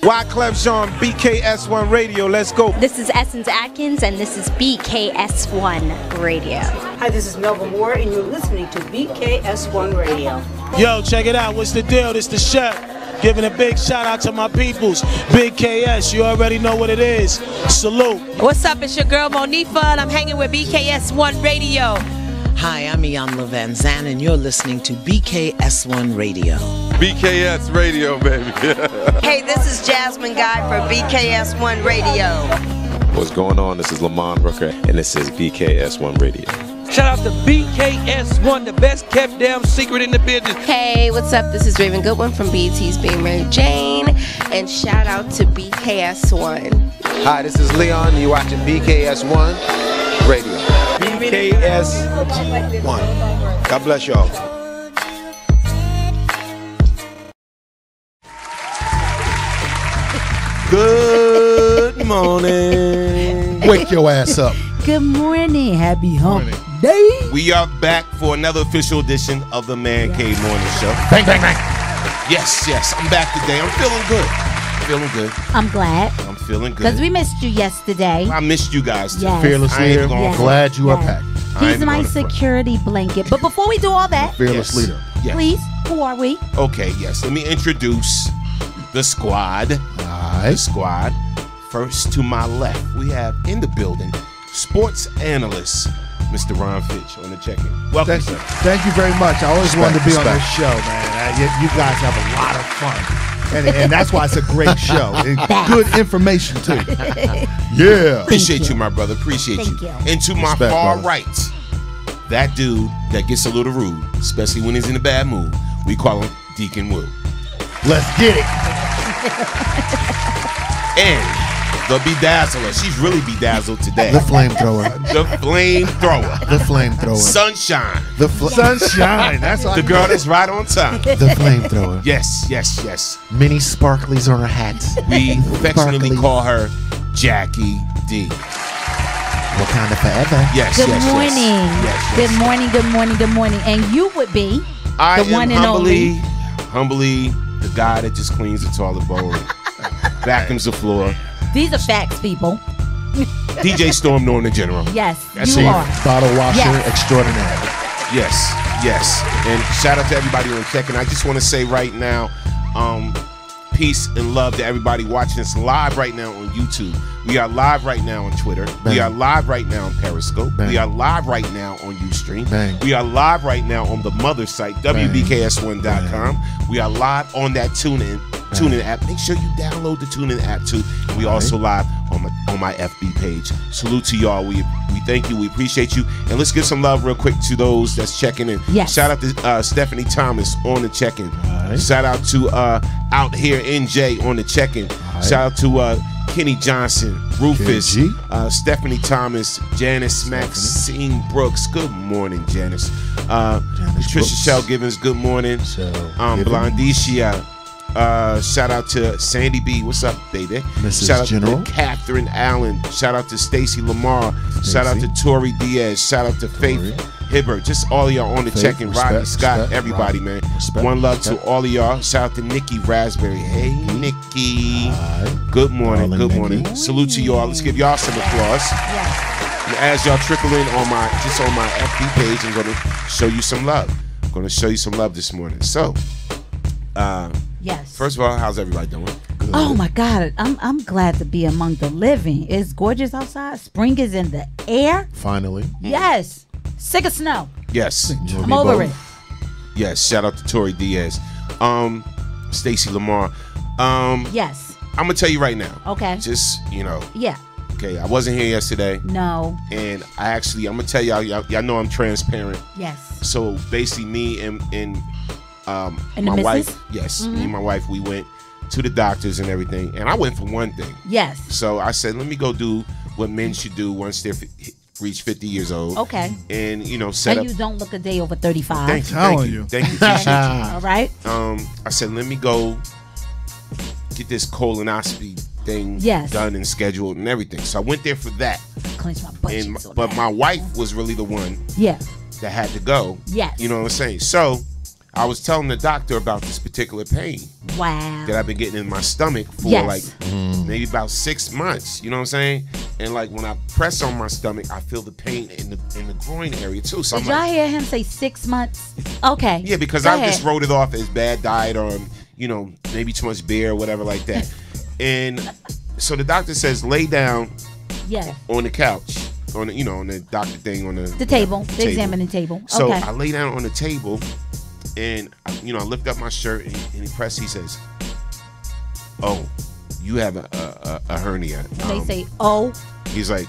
Wyclef Jean, BKS1 Radio. Let's go. This is Essence Atkins, and this is BKS1 Radio. Hi, this is Melba Moore, and you're listening to BKS1 Radio. Yo, check it out. What's the deal? This the chef. Giving a big shout out to my peoples. Big KS, you already know what it is. Salute. What's up? It's your girl Monifa, and I'm hanging with BKS1 Radio. Hi, I'm Iyanla Van Zandt, and you're listening to BKS1 Radio. BKS Radio, baby. Hey, this is Jasmine Guy for BKS1 Radio. What's going on? This is Lamont Brooker, and this is BKS1 Radio. Shout out to BKS1, the best kept damn secret in the business. Hey, what's up? This is Raven Goodwin from BET's Being Mary Jane, and shout out to BKS1. Hi, this is Leon, and you're watching BKS1 Radio. BKS1. God bless y'all. Good morning. Wake your ass up. Good morning. Happy hump day. We are back for another official edition of the Man Cave Morning Show. Bang, bang, bang. Yes, I'm back today. I'm feeling good. I'm glad. I'm feeling good. Because we missed you yesterday. I missed you guys too. Yes. Fearless leader. Glad you are back. He's my security blanket. But before we do all that, Fearless leader. Yes. Please, who are we? Okay, yes. Let me introduce the squad. The squad. First to my left, we have in the building sports analyst Mr. Ron Fitch on the check-in. Welcome, sir. Thank you very much. I always wanted to be on this show, man. You guys have a lot of fun. And that's why it's a great show. Good information, too. Yeah. Appreciate you, my brother. Appreciate you. And to my far right, that dude that gets a little rude, especially when he's in a bad mood, we call him Deacon Wu. Let's get it. And the bedazzler. She's really bedazzled today. The flamethrower. The flamethrower. The flamethrower. Sunshine. The sunshine. That's the girl that's right on time. The flamethrower. Yes. Mini sparklies on her hat. We affectionately call her Jackie D. Wakanda forever. Yes. Good morning. Yes. Good morning. And you would be the one and only. Humbly, the guy that just cleans the toilet bowl, vacuums the floor. These are facts, people. DJ Storm Norton the General. Yes, that's you are. Bottle washer extraordinaire. Yes. And shout out to everybody on checking. I just want to say right now, peace and love to everybody watching us live right now on YouTube. We are live right now on Twitter. Bang. We are live right now on Periscope. Bang. We are live right now on Ustream. Bang. We are live right now on the mother site, WBKS1.com. We are live on that TuneIn app. Make sure you download the TuneIn app too. And we also live on my FB page. Salute to y'all. We thank you. We appreciate you. And let's give some love real quick to those that's checking in. Yes. Shout out to Stephanie Thomas on the check-in. Shout out to Out Here NJ on the check-in. Shout out to Kenny Johnson, Rufus, Stephanie Thomas, Janice Maxine Brooks. Good morning, Janice. Patricia Shell Givens, good morning. Blondicia. Shout out to Sandy B. What's up, baby? Mrs. Shout out General. to Catherine Allen. Shout out to Stacy Lamar. Shout out to Tori Diaz. Shout out to Faith Hibbert. Just all of y'all on the check-in. Rodney Scott, everybody, man. One love to all of y'all. Shout out to Nikki Raspberry. Hey, Nikki. Good morning. Good morning. Salute to y'all. Let's give y'all some applause. As y'all trickle in on my FB page, I'm going to show you some love. I'm going to show you some love this morning. So, yes. First of all, how's everybody doing? Good. Oh my God, I'm glad to be among the living. It's gorgeous outside. Spring is in the air. Finally. Yes. Sick of snow. Yes. I'm over it. Yes. Shout out to Tori Diaz. Stacy Lamar. Yes. I'm gonna tell you right now. Okay. Just Yeah. Okay. I wasn't here yesterday. No. And I'm gonna tell y'all know I'm transparent. Yes. So basically, me and my the wife. missus? Yes. Me and my wife. We went to the doctors and everything, and I went for one thing. Yes. So I said, let me go do what men should do once they reach 50 years old. Okay. And set up. And you don't look a day over 35. Thank you. Appreciate you. All right. I said, let me go get this colonoscopy thing done and scheduled and everything. So I went there for that. Clench my butt. But my wife was really the one. Yeah. That had to go. Yes. You know what I'm saying? So I was telling the doctor about this particular pain Wow. that I've been getting in my stomach for like maybe about 6 months. You know what I'm saying? And like when I press on my stomach, I feel the pain in the groin area too. So Did y'all hear him say 6 months? Okay. Yeah, because I just wrote it off as bad diet or maybe too much beer or whatever like that. And so the doctor says lay down on the couch. On the, on the doctor thing on the table, the examining table. So okay. I lay down on the table, and I lift up my shirt, and he presses. He says, "Oh, you have a hernia." And they say, "Oh." He's like,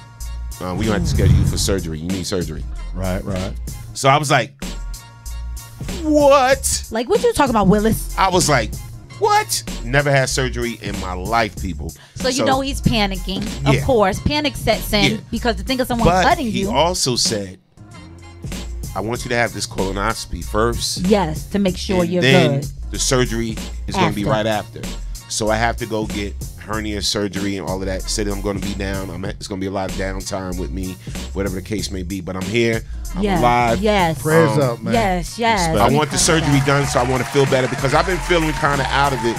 "We're gonna have to schedule you for surgery. You need surgery." Right. So I was like, "What?" Like, what you talking about, Willis? I was like, "What?" Never had surgery in my life, people. So you know he's panicking. Of course, panic sets in because to think of someone cutting you. He also said, "I want you to have this colonoscopy first." Yes, to make sure you're then good. The surgery is going to be right after. So I have to go get hernia surgery and all of that. Said I'm going to be down. It's going to be a lot of downtime with me, whatever the case may be. But I'm here. I'm alive. Yes. Prayers up, man. Yes. I want the surgery done, so I want to feel better because I've been feeling kind of out of it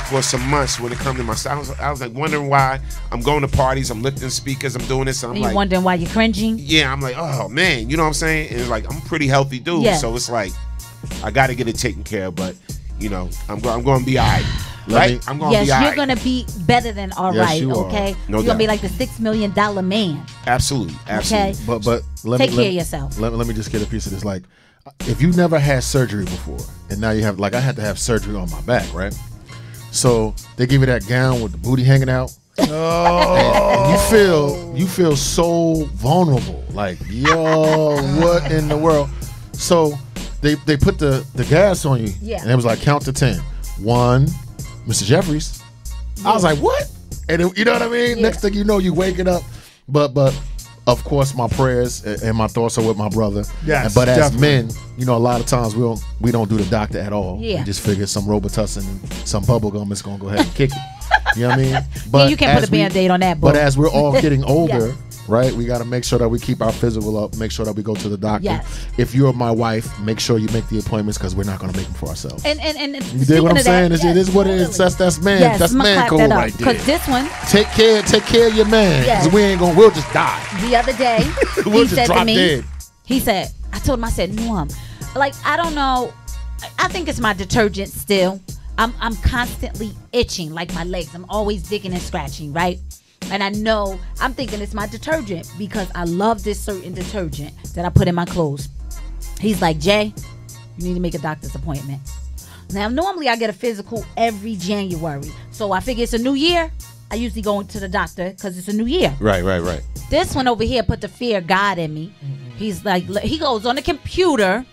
for some months when it comes to my style. I was like wondering why I'm going to parties, I'm lifting speakers, I'm doing this. And I'm like, wondering why you're cringing? Yeah, I'm like, oh man, you know what I'm saying? And it's like I'm a pretty healthy dude, so it's like I got to get it taken care of. But I'm going to be all right. Right? I'm going to be all right. Yes, you're going to be better than all right, okay? No you're going to be like the $6 million man. Absolutely. Okay? But take care of yourself. Let me just get a piece of this. Like, if you never had surgery before, and now you have, like, I had to have surgery on my back, right? So they give you that gown with the booty hanging out. And you feel so vulnerable. Like, yo, what in the world? So they put the gas on you. Yeah. And it was like count to 10. 1, Mr. Jeffries. I was like, what? And you know what I mean? Next thing you know, you waking up. But of course, my prayers and my thoughts are with my brother. Yes, but as definitely. men, a lot of times we don't do the doctor at all. Yeah. We just figure some Robitussin and some bubble gum is gonna go ahead and kick it. You know what I mean? But you can't put a Band-Aid on that, But as we're all getting older, Yes. right? We got to make sure that we keep our physical up. Make sure that we go to the doctor. Yes. If you're my wife, make sure you make the appointments because we're not going to make them for ourselves. And You dig what I'm saying? It is what it is. That's man. Yes, that's I'ma man clap code that up, right there. because this one, Take care of your man. Yes. Because we'll just die. the other day, We'll he just said to drop me, dead. I told him, I said, Norm, like, I don't know, I think it's my detergent still. I'm constantly itching, like my legs. I'm always digging and scratching, right? And I'm thinking it's my detergent because I love this certain detergent that I put in my clothes. He's like, Jay, you need to make a doctor's appointment. Now, normally I get a physical every January. So I figure it's a new year. I usually go to the doctor because it's a new year. Right. This one over here put the fear of God in me. He's like, he goes on the computer.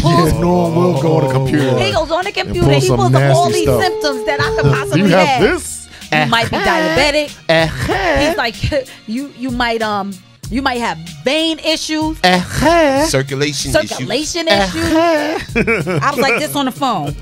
Yes, Norm will go on the computer. He goes on the and computer. pull He some pulls up all nasty these stuff. symptoms that I could possibly You have this? You might be diabetic. He's like, you might have vein issues. Circulation issues. I was like this on the phone.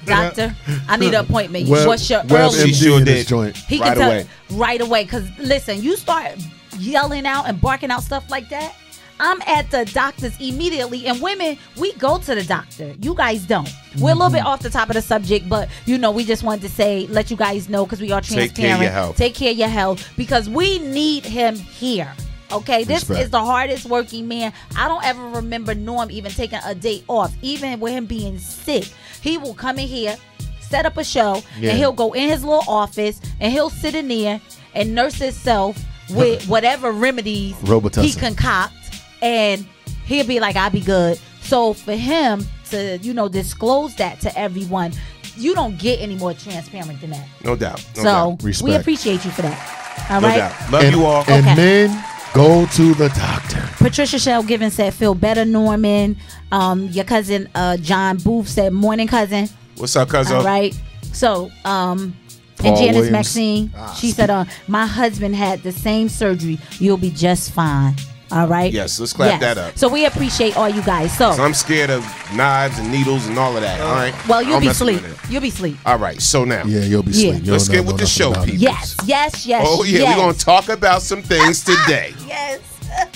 Doctor, I need an appointment. What's your early? She sure did. He right can tell away. right away. Because listen, you start yelling out and barking out stuff like that, I'm at the doctor's immediately. And women, we go to the doctor. You guys don't. We're a little bit off the top of the subject, but we just wanted to say, let you guys know because we are transparent. Take care of your health. Take care of your health because we need him here. Okay, this Respect. is the hardest working man. I don't ever remember Norm even taking a day off, even with him being sick. He will come in here, set up a show, and he'll go in his little office and he'll sit in there and nurse himself with whatever remedies Robitussin. he concoct, and he'll be like, I'll be good. So for him to, disclose that to everyone, you don't get any more transparent than that. No doubt. No So doubt. we Respect. appreciate you for that. All No right. doubt. Love And- you all. And Okay. men, go to the doctor. Patricia Shell Given said, feel better, Norman. Your cousin John Booth said, morning, cousin. What's up, cousin? All right. So, and Paul Janice Williams. Maxine, she said, my husband had the same surgery. You'll be just fine. All right. Yes, let's clap that up. So we appreciate all you guys. So, I'm scared of knives and needles and all of that. All right. well, you'll I'll be mess with asleep. it. You'll be asleep. All right. So now, Yeah, you'll be Yeah. asleep. You let's don't get know with the nothing show, about it. people. Yes. Oh yeah, yes. we're gonna talk about some things today. Yes.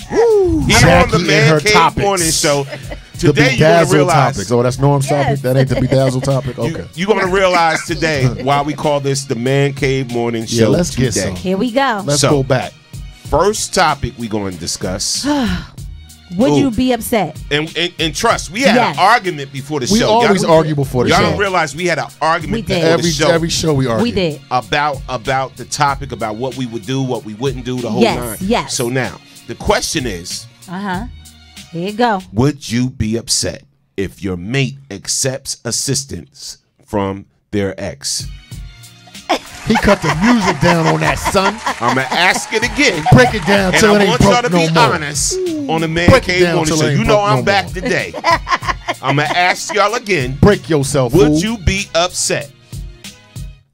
Here on Jackie the and Man her Cave topics. Morning Show, Today you're going to realize. Topic. Oh, that's Norm's topic? That ain't the bedazzle topic? Okay. You're going to realize today why we call this the Man Cave Morning Show. Yeah, let's get some. Here we go. Let's go back. First topic we're going to discuss. Would you be upset? And trust, we had an argument before the show. We always argue before the show. Y'all don't realize we had an argument before the show. Every show we argue. We did. About the topic, about what we would do, what we wouldn't do, the whole nine. Yes. So now, the question is. Here you go. Would you be upset if your mate accepts assistance from their ex? He cut the music down on that, son. I'm going to ask it again. Break it down till it ain't broke no more. I want y'all to be honest on the Man Cave Morning Show. You know I'm back today. I'm going to ask y'all again. Break yourself, Would you be upset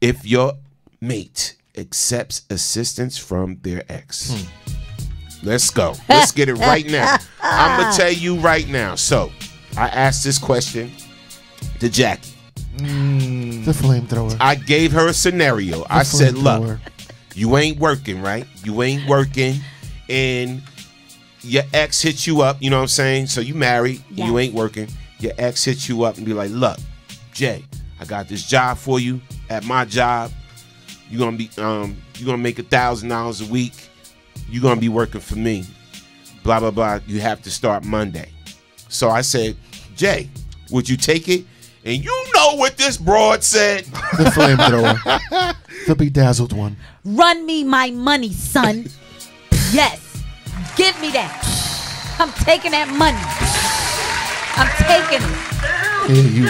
if your mate accepts assistance from their ex? Let's go. Let's get it right now. I'm going to tell you right now. So, I asked this question to Jackie. The flamethrower. I gave her a scenario. I said, look, you ain't working, right? You ain't working, and your ex hits you up, you know what I'm saying? So you married, and you ain't working. Your ex hits you up and be like, look, Jay, I got this job for you at my job. You're gonna be you're gonna make $1,000 a week. You're gonna be working for me. Blah blah blah. You have to start Monday. So I said, Jay, would you take it? And you know what this broad said. The flamethrower. The bedazzled one. Run me my money, son. Yes. Give me that. I'm taking that money. I'm taking it. Here you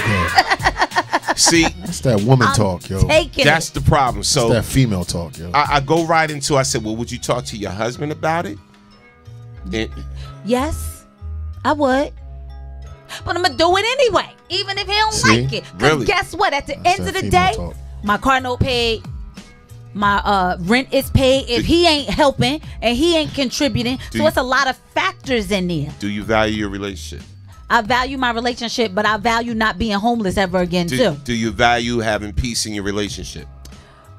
go. See, that's that woman talk, yo. That's the problem. So that's that female talk, yo. I go right into. I said, well, would you talk to your husband about it? Yes, I would. But I'm going to do it anyway, even if he don't like it. Because guess what? At the end of the day, my car note paid, my rent is paid. If he ain't helping and he ain't contributing, so it's a lot of factors in there. Do you value your relationship? I value my relationship, but I value not being homeless ever again, too. Do you value having peace in your relationship?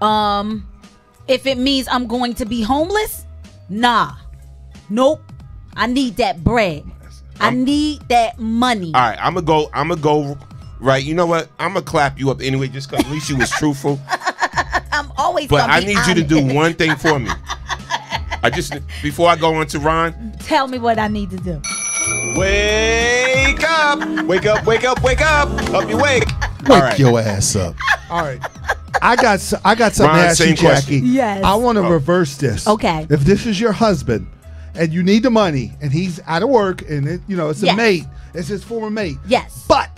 If it means I'm going to be homeless, nah. Nope. I need that bread. I need that money. All right, I'm gonna go right. You know what? I'm gonna clap you up anyway, just because at least you was truthful. I'm always. But I need you to do one thing for me. Before I go on to Ron. Tell me what I need to do. Wake up! Wake up! Wake up! Wake up! Up you wake! Wake your ass up. All right. I got something Ron, to ask you, Jackie. Yes. I want to reverse this. Okay. If this is your husband and you need the money and he's out of work and it's a mate, it's his former mate. Yes. But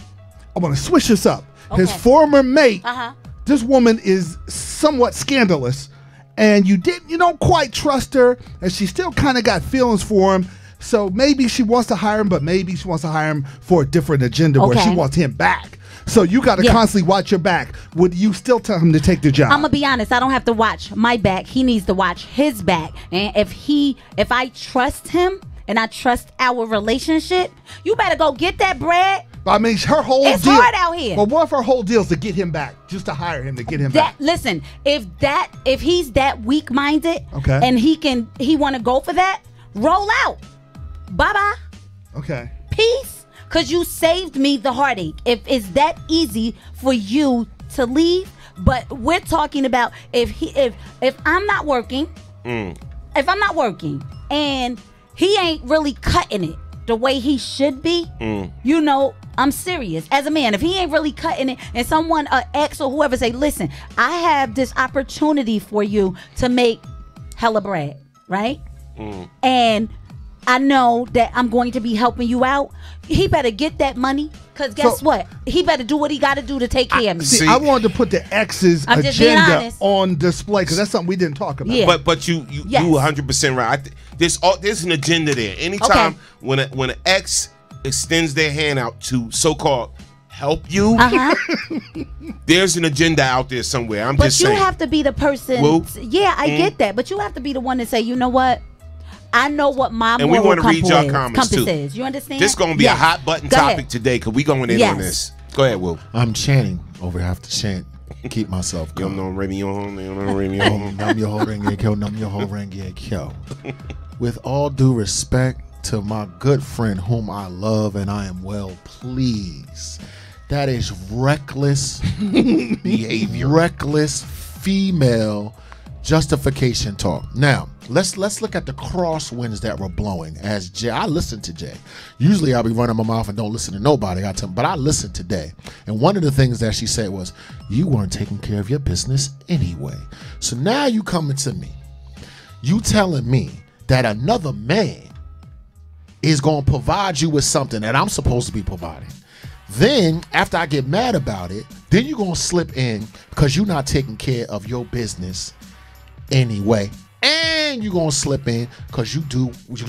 I want to switch this up. Okay. His former mate, this woman is somewhat scandalous, and you don't quite trust her, and she still kind of got feelings for him. So maybe she wants to hire him, but maybe she wants to hire him for a different agenda where she wants him back. So you got to constantly watch your back. Would you still tell him to take the job? I'm gonna be honest. I don't have to watch my back. He needs to watch his back. And if I trust him and I trust our relationship, you better go get that bread. I mean, her whole deal. It's hard out here. Well, what if her whole deal is to get him back, just to hire him to get him back? Listen, if he's that weak-minded, and he want to go for that, roll out. Bye bye. Okay. Peace. Because you saved me the heartache. If it's that easy for you to leave, but we're talking about if I'm not working, if I'm not working and he ain't really cutting it the way he should be, I'm serious. As a man, if he ain't really cutting it and someone, ex or whoever say, listen, I have this opportunity for you to make hella bread, right? And I know that I'm going to be helping you out. He better get that money, because guess what? He better do what he got to do to take care of me. See, I wanted to put the ex's agenda on display, because that's something we didn't talk about. Yeah. But you 100% right. There's an agenda there. Anytime when an ex extends their hand out to so-called help you, there's an agenda out there somewhere. I'm just saying. But you have to be the person. I get that. But you have to be the one to say, you know what? I know what my and we want to read your comments too. You understand? This is going to be a hot button topic today, because we going in on this. Go ahead, Will. I'm chanting over here. I have to chant. Keep myself going. Nam yo ho renge kyo. With all due respect to my good friend whom I love and I am well pleased. That is reckless behavior. Reckless female justification talk. Now, let's look at the crosswinds that were blowing. As Jay, I listened to Jay. Usually I'll be running my mouth and don't listen to nobody. But I listened today. And one of the things that she said was, you weren't taking care of your business anyway. So now you coming to me. You telling me that another man is going to provide you with something that I'm supposed to be providing. Then, after I get mad about it, then you're going to slip in because you're not taking care of your business anyway. And you're going to slip in because you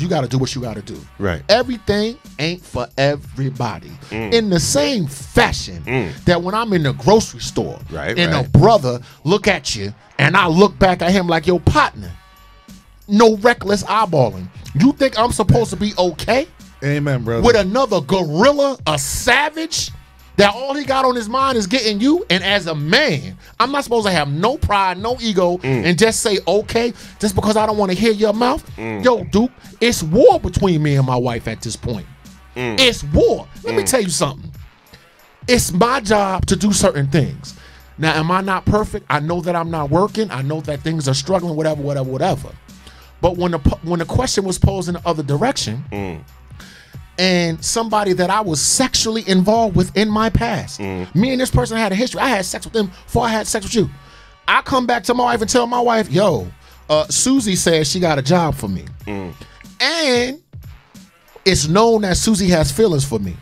got to do what you got to do. Right. Everything ain't for everybody. In the same fashion that when I'm in the grocery store and a brother look at you and I look back at him like your partner, no reckless eyeballing. You think I'm supposed to be okay? Amen, brother. With another gorilla, a savage, that all he got on his mind is getting you? And as a man, I'm not supposed to have no pride, no ego, and just say, okay, just because I don't want to hear your mouth? Yo, Duke, it's war between me and my wife at this point. It's war. Let me tell you something. It's my job to do certain things. Now, am I not perfect? I know that I'm not working. I know that things are struggling, whatever. But when the question was posed in the other direction, and somebody that I was sexually involved with in my past, me and this person had a history. I had sex with them before I had sex with you. I come back to my wife and tell my wife, yo, Susie says she got a job for me. And it's known that Susie has feelings for me.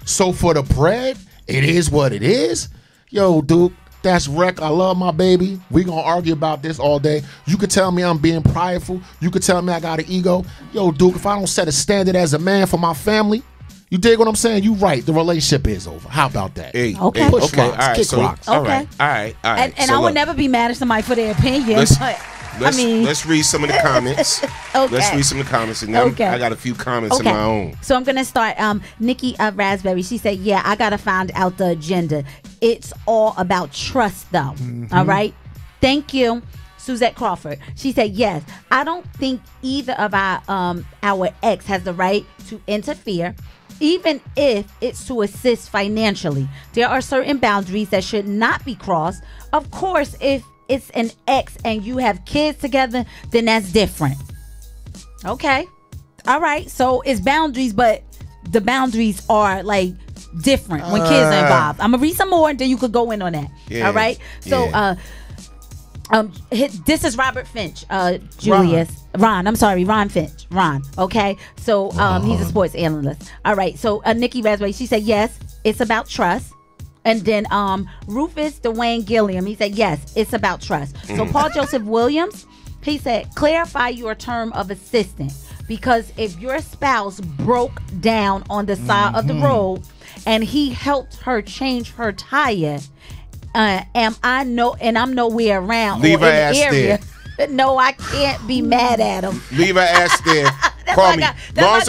So for the bread, it is what it is. Yo, Duke, that's wreck. I love my baby. We gonna argue about this all day. You could tell me I'm being prideful. You could tell me I got an ego. Yo, Duke, if I don't set a standard as a man for my family, you dig what I'm saying? You right. The relationship is over. How about that? Hey, okay. Push rocks, all right, kick rocks. All right. And So I would look, never be mad at somebody for their opinion. Let's read some of the comments. Okay. Let's read some of the comments, and then I got a few comments of my own. So I'm gonna start. Nikki Raspberry. She said, "Yeah, I gotta find out the agenda. It's all about trust, though. All right. Thank you." Suzette Crawford. She said, "Yes, I don't think either of our ex has the right to interfere, even if it's to assist financially. There are certain boundaries that should not be crossed. Of course, if it's an ex and you have kids together, then that's different." Okay. All right. So it's boundaries, but the boundaries are like different when kids are involved. I'm gonna read some more and then you could go in on that. All right. So this is Robert Finch, Julius. Ron Finch. Ron. Okay. So he's a sports analyst. All right. So Nikki Raspberry, she said yes, it's about trust. And then Rufus Dwayne Gilliam, he said, yes, it's about trust. So Paul Joseph Williams, he said, clarify your term of assistant. Because if your spouse broke down on the side of the road and he helped her change her tire, I'm nowhere around Leave her or in ass the area. there. No, I can't be mad at him. Leave her ass there. Call me. Long as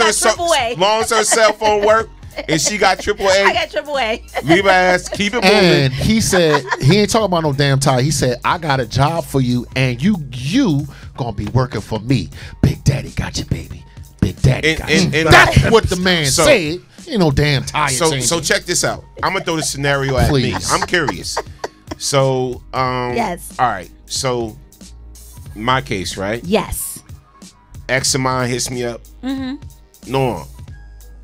her cell phone work, and she got AAA. I got AAA. Leave her ass. Keep it moving. And he said, he ain't talking about no damn tie. He said, I got a job for you, and you gonna be working for me. Big Daddy got you, baby. Big Daddy got you. And that's what the man said. Ain't no damn tie. So check this out. I'm gonna throw the scenario at me. I'm curious. So yes. All right. So my case, right? Yes. Ex of mine hits me up. No.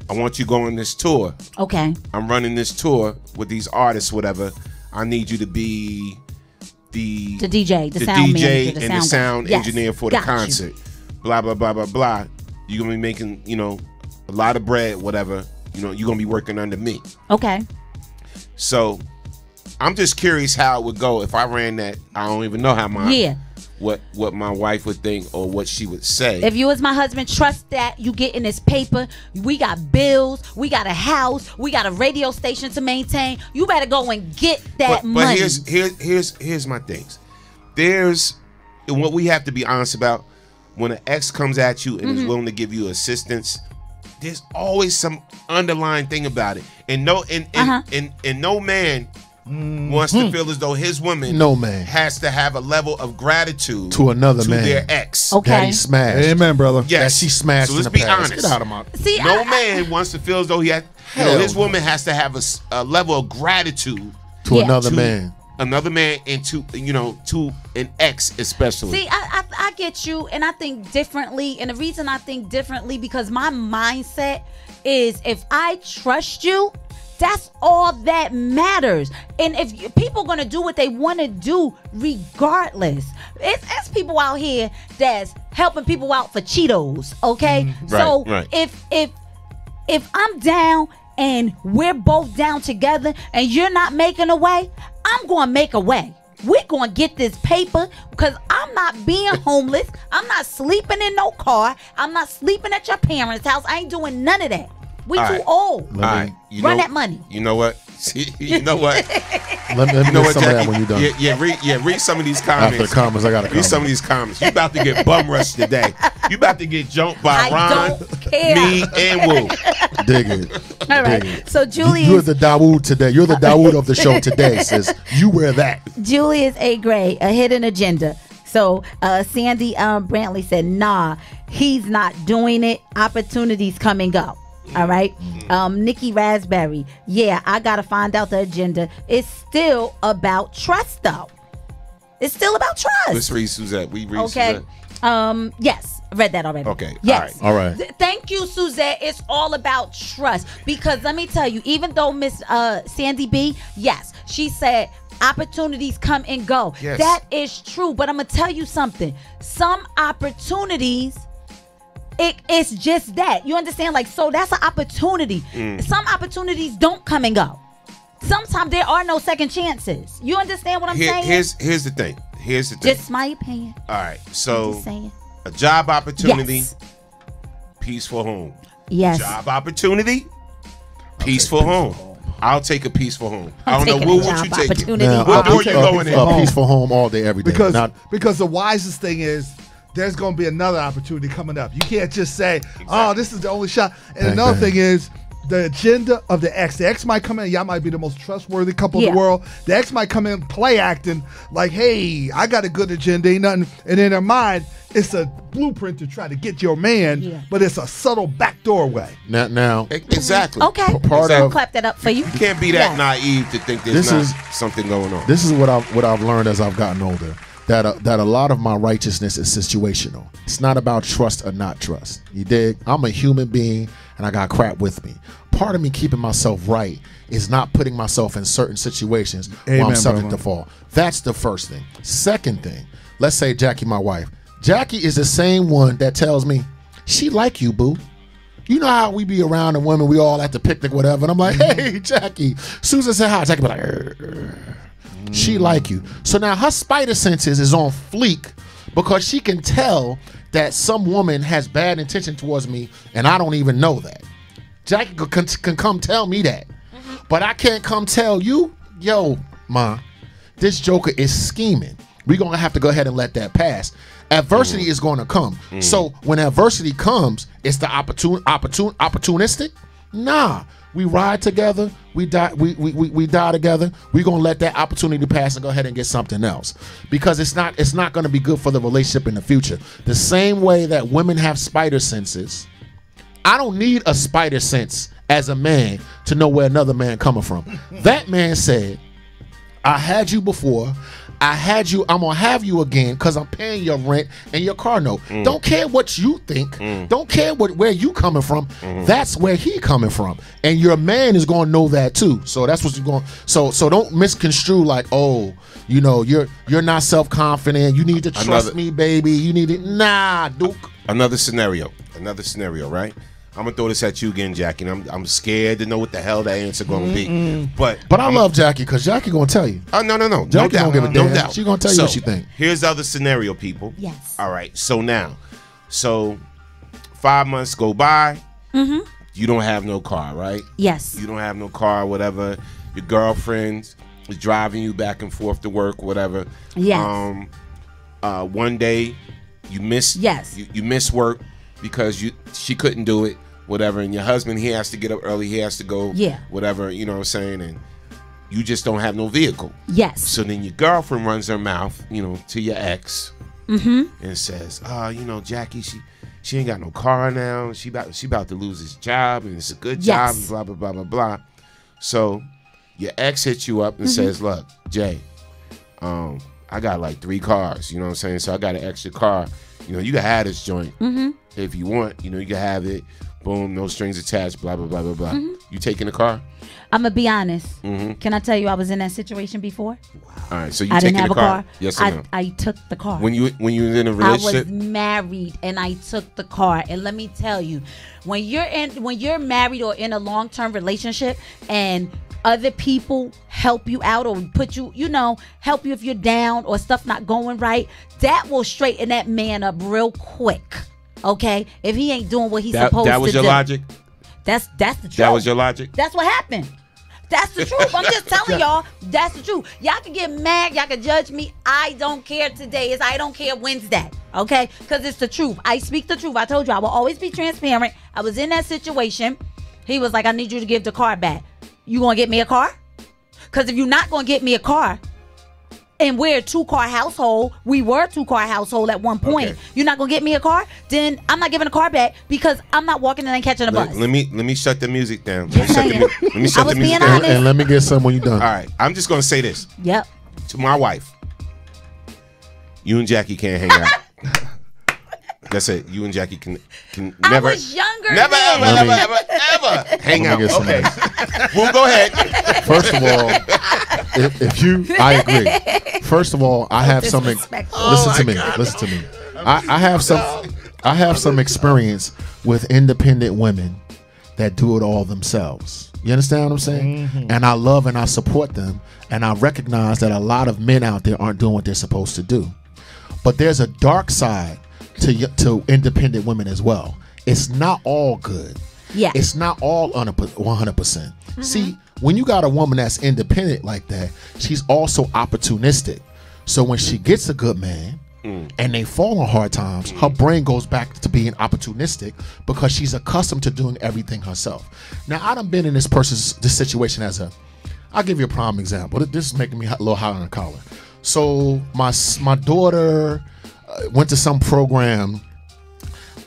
I want you going this tour. Okay. I'm running this tour with these artists, whatever. I need you to be the DJ, the sound manager, and the sound engineer for the concert. Blah, blah, blah, blah, blah. You're going to be making, a lot of bread, whatever. You're going to be working under me. Okay. So I'm just curious how it would go if I ran that. I don't even know how what my wife would think or what she would say. If you was my husband, trust that you get in this paper. We got bills. We got a house. We got a radio station to maintain. You better go and get that money. But here's my things. There's what we have to be honest about. When an ex comes at you and is willing to give you assistance, there's always some underlying thing about it. And no man wants to feel as though his woman has to have a level of gratitude to another man, their ex. That he smashed. Amen, brother. Yes. That she smashed. So let's in the be past. honest. Get out of my. See, no man wants to feel as though his woman has to have a level of gratitude to another man. Another man, and to an ex especially. See, I get you, and I think differently. And the reason I think differently because my mindset is if I trust you, that's all that matters. And if people gonna do what they want to do, regardless, it's people out here that's helping people out for Cheetos. Okay, so if I'm down and we're both down together, and you're not making a way, I'm gonna make a way. We're gonna get this paper because I'm not being homeless. I'm not sleeping in no car. I'm not sleeping at your parents' house. I ain't doing none of that. We too old. All right. Run that money. You know what? You know what? Let me know what, some Jackie, of that when you're done. Read some of these comments. After the comments, I got to read some of these comments. You about to get bum rushed today. You about to get jumped by Ron, me, and Woo. Dig it. All right. So Julius, you're the Dawood today. You're the Dawood of the show today. Sis, you wear that. Julius A. Gray, a hidden agenda. So Sandy Brantley said, "Nah, he's not doing it. Opportunities come and go." All right. Nikki Raspberry. Yeah, I got to find out the agenda. It's still about trust, though. It's still about trust. Let's read Suzette. We read okay. Suzette. Yes. I read that already. Okay. Yes. All right. Thank you, Suzette. It's all about trust. Because let me tell you, even though Miss Sandy B, yes, she said opportunities come and go. Yes. That is true. But I'm going to tell you something. Some opportunities... It's just that. You understand? Like, so that's an opportunity. Some opportunities don't come and go. Sometimes there are no second chances. You understand what I'm saying? Here's the thing. Just my opinion. All right. So a job opportunity, peaceful home. Yes. Job opportunity, peaceful home. I'll take a peaceful home. I don't know what you take. What door you going in? A peaceful home all day, every day. Because the wisest thing is, there's going to be another opportunity coming up. You can't just say, oh, this is the only shot. And another thing is the agenda of the ex. The ex might come in, y'all might be the most trustworthy couple in the world. The ex might come in play acting like, hey, I got a good agenda, ain't nothing. And in their mind, it's a blueprint to try to get your man, but it's a subtle backdoor way. Now exactly. Okay. I'll clap that up for you. You can't be that naive to think there's something going on. This is what I've learned as I've gotten older. That a lot of my righteousness is situational. It's not about trust or not trust. You dig? I'm a human being and I got crap with me. Part of me keeping myself right is not putting myself in certain situations where I'm subject to fall. That's the first thing. Second thing, let's say Jackie, my wife. Jackie is the same one that tells me, she like you, boo. You know how we be around and women, we all at the picnic, whatever. And I'm like, hey, Jackie. Susan said hi. Jackie be like, she like you. So now her spider senses is on fleek because she can tell that some woman has bad intention towards me and I don't even know that. Jackie can come tell me that. But I can't come tell you, yo, ma, this joker is scheming. We're going to have to go ahead and let that pass. Adversity is going to come. So when adversity comes, it's the opportunistic? Nah. We ride together, we die together. We're gonna let that opportunity pass and go ahead and get something else. Because it's not gonna be good for the relationship in the future. The same way that women have spider senses, I don't need a spider sense as a man to know where another man coming from. That man said, I had you before, I had you, I'm gonna have you again because I'm paying your rent and your car note. Don't care what you think. Don't care where you coming from. That's where he coming from. And your man is gonna know that too. So that's what you're going. So don't misconstrue like, oh, you know, you're not self-confident. You need to trust me, baby. You need it. Nah, Duke. Another scenario, right? I'm gonna throw this at you again, Jackie. And I'm scared to know what the hell that answer gonna be. But I love Jackie because Jackie gonna tell you. Oh no. Jackie don't give a damn. No doubt. She gonna tell you what she think. Here's the other scenario, people. Yes. All right. So now, 5 months go by. You don't have no car, right? Yes. You don't have no car, whatever. Your girlfriend is driving you back and forth to work, whatever. Yes. One day you miss. Yes. You miss work because she couldn't do it. Whatever, and your husband, he has to get up early, he has to go, whatever, you know what I'm saying, and You just don't have no vehicle. Yes. So then your girlfriend runs her mouth, to your ex, and says, Jackie, she ain't got no car now. She about to lose his job, and it's a good job, and blah blah blah blah blah. So your ex hits you up and says, look, Jay, I got like 3 cars. You know what I'm saying? So I got an extra car. You can have this joint if you want. You can have it. Boom, no strings attached. Blah blah blah blah blah. You taking the car? I'm gonna be honest. Can I tell you I was in that situation before? All right, so you I taking didn't have the a car. Yes or no? I took the car. When you was in a relationship? I was married and I took the car. And let me tell you, when you're married or in a long-term relationship and other people help you out or put you, help you if you're down or stuff not going right, that will straighten that man up real quick. Okay? If he ain't doing what he's supposed to do. That was your logic? That's the truth. That was your logic? That's what happened. That's the truth. I'm just telling y'all, that's the truth. Y'all can get mad, y'all can judge me. I don't care today. It's I don't care Wednesday. Okay? Because it's the truth. I speak the truth. I told you I will always be transparent. I was in that situation. He was like, I need you to give the car back. You gonna get me a car? Because if you're not gonna get me a car, and we're a 2-car household, we were a 2-car household at one point. Okay. You're not gonna get me a car, then I'm not giving a car back because I'm not walking and catching a bus. Let me shut the music down. Let me shut the music down. And let me get some when you're done. All right, I'm just gonna say this. Yep. To my wife, you and Jackie can't hang out. That's it. You and Jackie can never. I was younger. Never, ever hang out. Okay. Well, go ahead. First of all, I agree. First of all, I have some. Listen to me. I have some experience with independent women that do it all themselves. You understand what I'm saying? And I love and I support them, and I recognize that a lot of men out there aren't doing what they're supposed to do. But there's a dark side to independent women as well. It's not all good. Yeah. It's not all 100%. See, when you got a woman that's independent like that, she's also opportunistic. So when she gets a good man and they fall on hard times, her brain goes back to being opportunistic because she's accustomed to doing everything herself. Now, I done been in this situation I'll give you a prime example. This is making me a little hot on the collar. So my daughter went to some program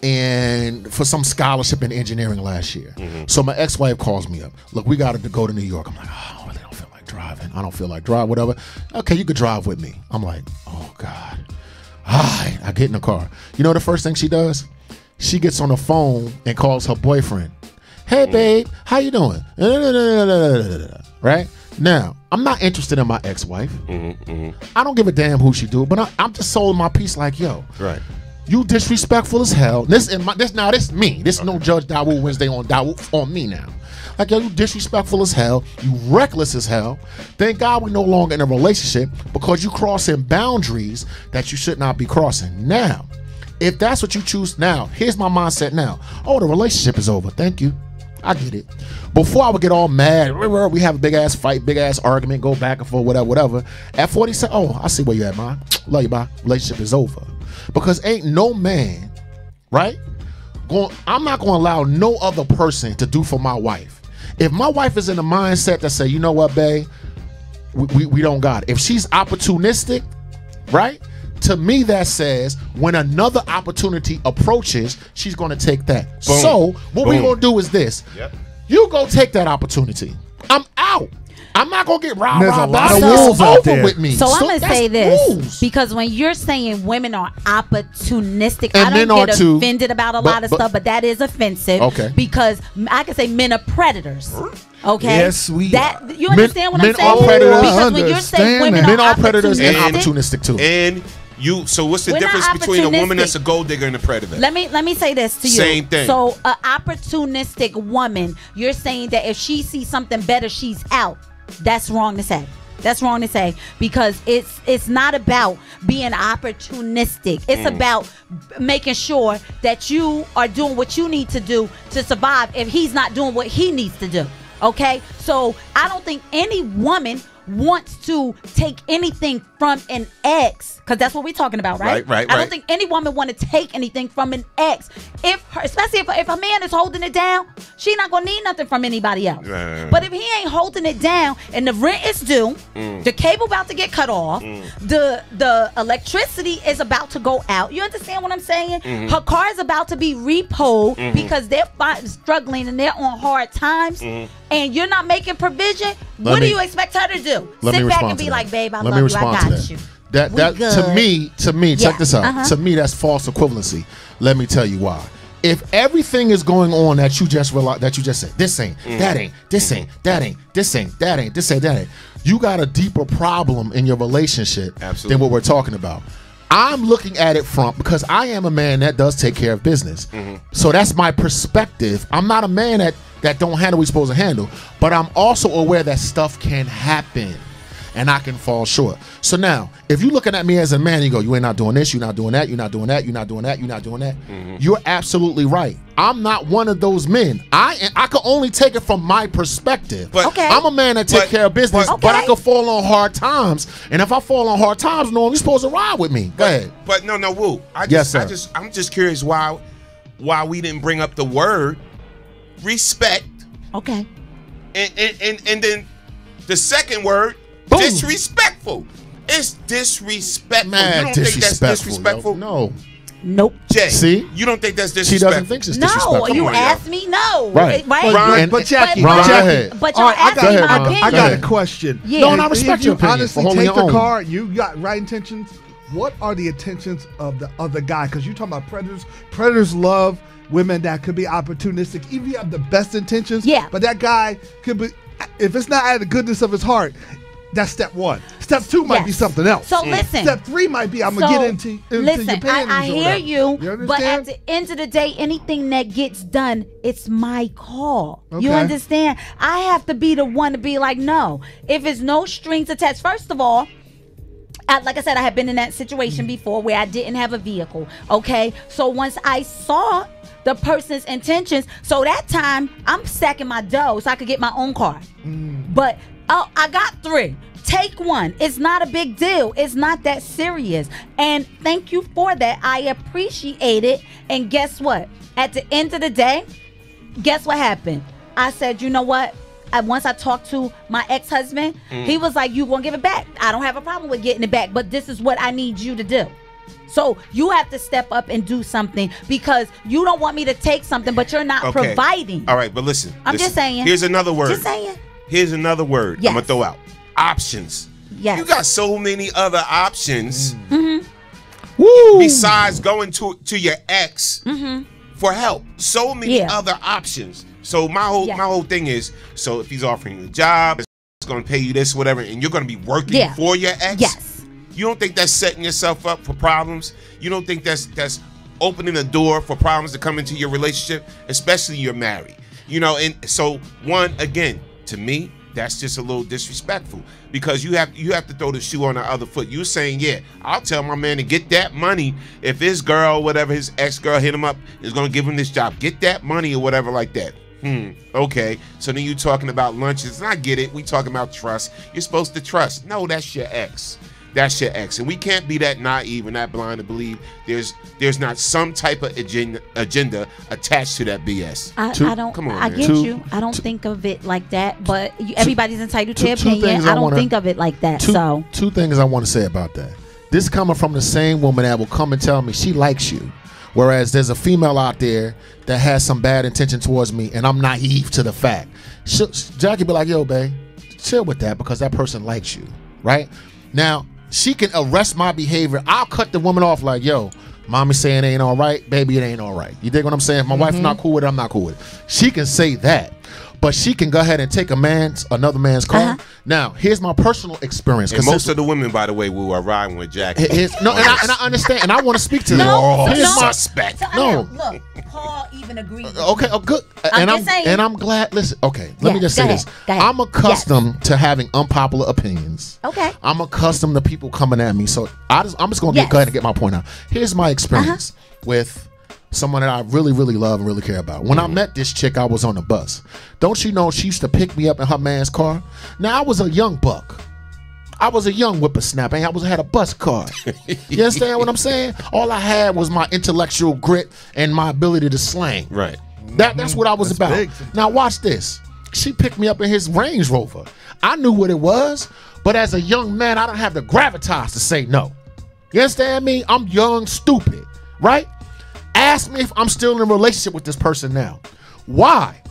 and for some scholarship in engineering last year. So my ex-wife calls me up. Look, we got to go to New York. I'm like, oh, I really don't feel like driving. I don't feel like driving, whatever. Okay, you could drive with me. I'm like, oh God. All right, I get in the car. You know the first thing she does? She gets on the phone and calls her boyfriend. Hey, babe, how you doing? Right? Now, I'm not interested in my ex-wife. I don't give a damn who she do, but I'm just sold my piece like, yo. Right. You disrespectful as hell. This is me. This is no Judge Dawood Wednesday on me now. Like, yo, you disrespectful as hell. You reckless as hell. Thank God we're no longer in a relationship because you crossing boundaries that you should not be crossing. Now, if that's what you choose now, here's my mindset now. Oh, the relationship is over. Thank you. I get it. Before I would get all mad, we have a big ass fight, big ass argument, go back and forth, whatever. At 47, oh, I see where you at, man. Love you, bye. Relationship is over. Because ain't no man, right? I'm not going to allow no other person to do for my wife. If my wife is in the mindset that say, you know what, babe, we don't got it. If she's opportunistic, right? To me, that says when another opportunity approaches, she's going to take that. Boom. So what we're going to do is this. Yep. You go take that opportunity. I'm out. I'm not going to get robbed. There's a lot of wolves out there with me. So I'm going to say this. Wolves. Because when you're saying women are opportunistic, and I don't get offended about a lot of stuff, but that is offensive. Okay. Because I can say men are predators. Okay. Yes, we are. You understand what I'm saying? Men are predators. Because when you're saying women men are predators and opportunistic too. And so what's the difference between a woman that's a gold digger and a predator? Let me say this to you. Same thing. So an opportunistic woman, you're saying that if she sees something better, she's out. That's wrong to say. That's wrong to say because it's not about being opportunistic. It's about making sure that you are doing what you need to do to survive if he's not doing what he needs to do. Okay? So I don't think any woman wants to take anything from an ex, because that's what we're talking about, right? Right. I don't think any woman want to take anything from an ex. Especially if a man is holding it down, she not gonna need nothing from anybody else. But if he ain't holding it down and the rent is due, the cable about to get cut off, the electricity is about to go out. You understand what I'm saying? Her car is about to be repoed because they're struggling and they're on hard times, and you're not making provision. What do you expect her to do? Sit back and be like, babe, I love you, I got you. That to me, check this out. To me, that's false equivalency. Let me tell you why. If everything is going on that you just said, this ain't, that ain't, this ain't, that ain't, this ain't, that ain't, this ain't, that ain't, you got a deeper problem in your relationship than what we're talking about. I'm looking at it because I am a man that does take care of business. So that's my perspective. I'm not a man that don't handle what he's supposed to handle, but I'm also aware that stuff can happen and I can fall short. So now, if you're looking at me as a man, you go, you ain't not doing this, you're not doing that, you're not doing that, you're not doing that, you're not doing that. You're absolutely right. I'm not one of those men. I can only take it from my perspective. But I'm a man that take care of business, but I can fall on hard times. And if I fall on hard times, no, you're supposed to ride with me. Go ahead. But no, Woo. I'm just curious why we didn't bring up the word respect. Okay. And then the second word, disrespectful. It's disrespectful. Man, you don't think that's disrespectful? No. Nope. Jay, see? You don't think that's disrespectful? She doesn't think it's disrespectful. No, you asked me, no. Right. But Jackie, but y'all asked me my opinion. I got a question. Yeah. No, and I respect your opinion. Honestly, take the car. You got right intentions. What are the intentions of the other guy? Because you're talking about predators. Predators love women that could be opportunistic. Even if you have the best intentions. Yeah. But that guy could be, if it's not out of the goodness of his heart, that's step one. Step two might be something else. So listen. Step three might be, I'm going to get into listen, your panties. I hear you, but at understand? the end of the day, anything that gets done, it's my call. You Okay. understand? I have to be the one to be like, no. If it's no strings attached, first of all, like I said, I have been in that situation before where I didn't have a vehicle. Okay, so once I saw the person's intentions, so that time I'm stacking my dough so I could get my own car. But I got 3. Take one. It's not a big deal. It's not that serious. And thank you for that. I appreciate it. And guess what? At the end of the day, guess what happened? I said, you know what? Once I talked to my ex-husband, he was like, you gonna give it back. I don't have a problem with getting it back, but this is what I need you to do. So you have to step up and do something because you don't want me to take something, but you're not providing. All right, but listen. I'm just saying. Here's another word. Just saying. Here's another word I'm going to throw out. Options. Yes. You got so many other options Woo. besides going to your ex for help. So many other options. So my whole thing is, so if he's offering you a job, it's going to pay you this, whatever, and you're going to be working for your ex. Yes. You don't think that's setting yourself up for problems? You don't think that's opening a door for problems to come into your relationship, especially you're married? You know, and so again, to me, that's just a little disrespectful because you have to throw the shoe on the other foot. You're saying, yeah, I'll tell my man to get that money if his girl, whatever, his ex-girl hit him up, is going to give him this job. Get that money or whatever like that. Okay. So then you talking about lunches. And I get it. We talking about trust. You're supposed to trust. No, that's your ex. That's your ex. And we can't be that naive and that blind to believe there's not some type of agenda attached to that BS. I don't. Come on, I get you. I don't think of it like that. But everybody's entitled to their opinion. I don't think of it like that. Two things I want to say about that. This coming from the same woman that will come and tell me she likes you. Whereas there's a female out there that has some bad intention towards me, and I'm naive to the fact. Jackie be like, yo, babe, chill with that because that person likes you, right? Now, she can arrest my behavior. I'll cut the woman off like, yo, mommy saying it ain't all right, baby, it ain't all right. You dig what I'm saying? If my wife's not cool with it, I'm not cool with it. She can say that. But she can go ahead and take another man's car. Now, here's my personal experience. And most of the women, by the way, who are riding with Jackie. And I understand, and I want to speak to them. Suspect. Look, Paul even agreed. Okay, good. And I'm glad. Listen, okay, let me just say this. I'm accustomed to having unpopular opinions. Okay. I'm accustomed to people coming at me. So I'm just going to go ahead and get my point out. Here's my experience with someone that I really, really love and really care about. When I met this chick, I was on the bus. Don't you know she used to pick me up in her man's car? Now, I was a young buck. I was a young whippersnapper. I had a bus card. You understand what I'm saying? All I had was my intellectual grit and my ability to slang. Right. That's what I was about. Big. Now watch this. She picked me up in his Range Rover. I knew what it was, but as a young man, I don't have the gravitas to say no. You understand me? I'm young, stupid, right? Ask me if I'm still in a relationship with this person now. Why?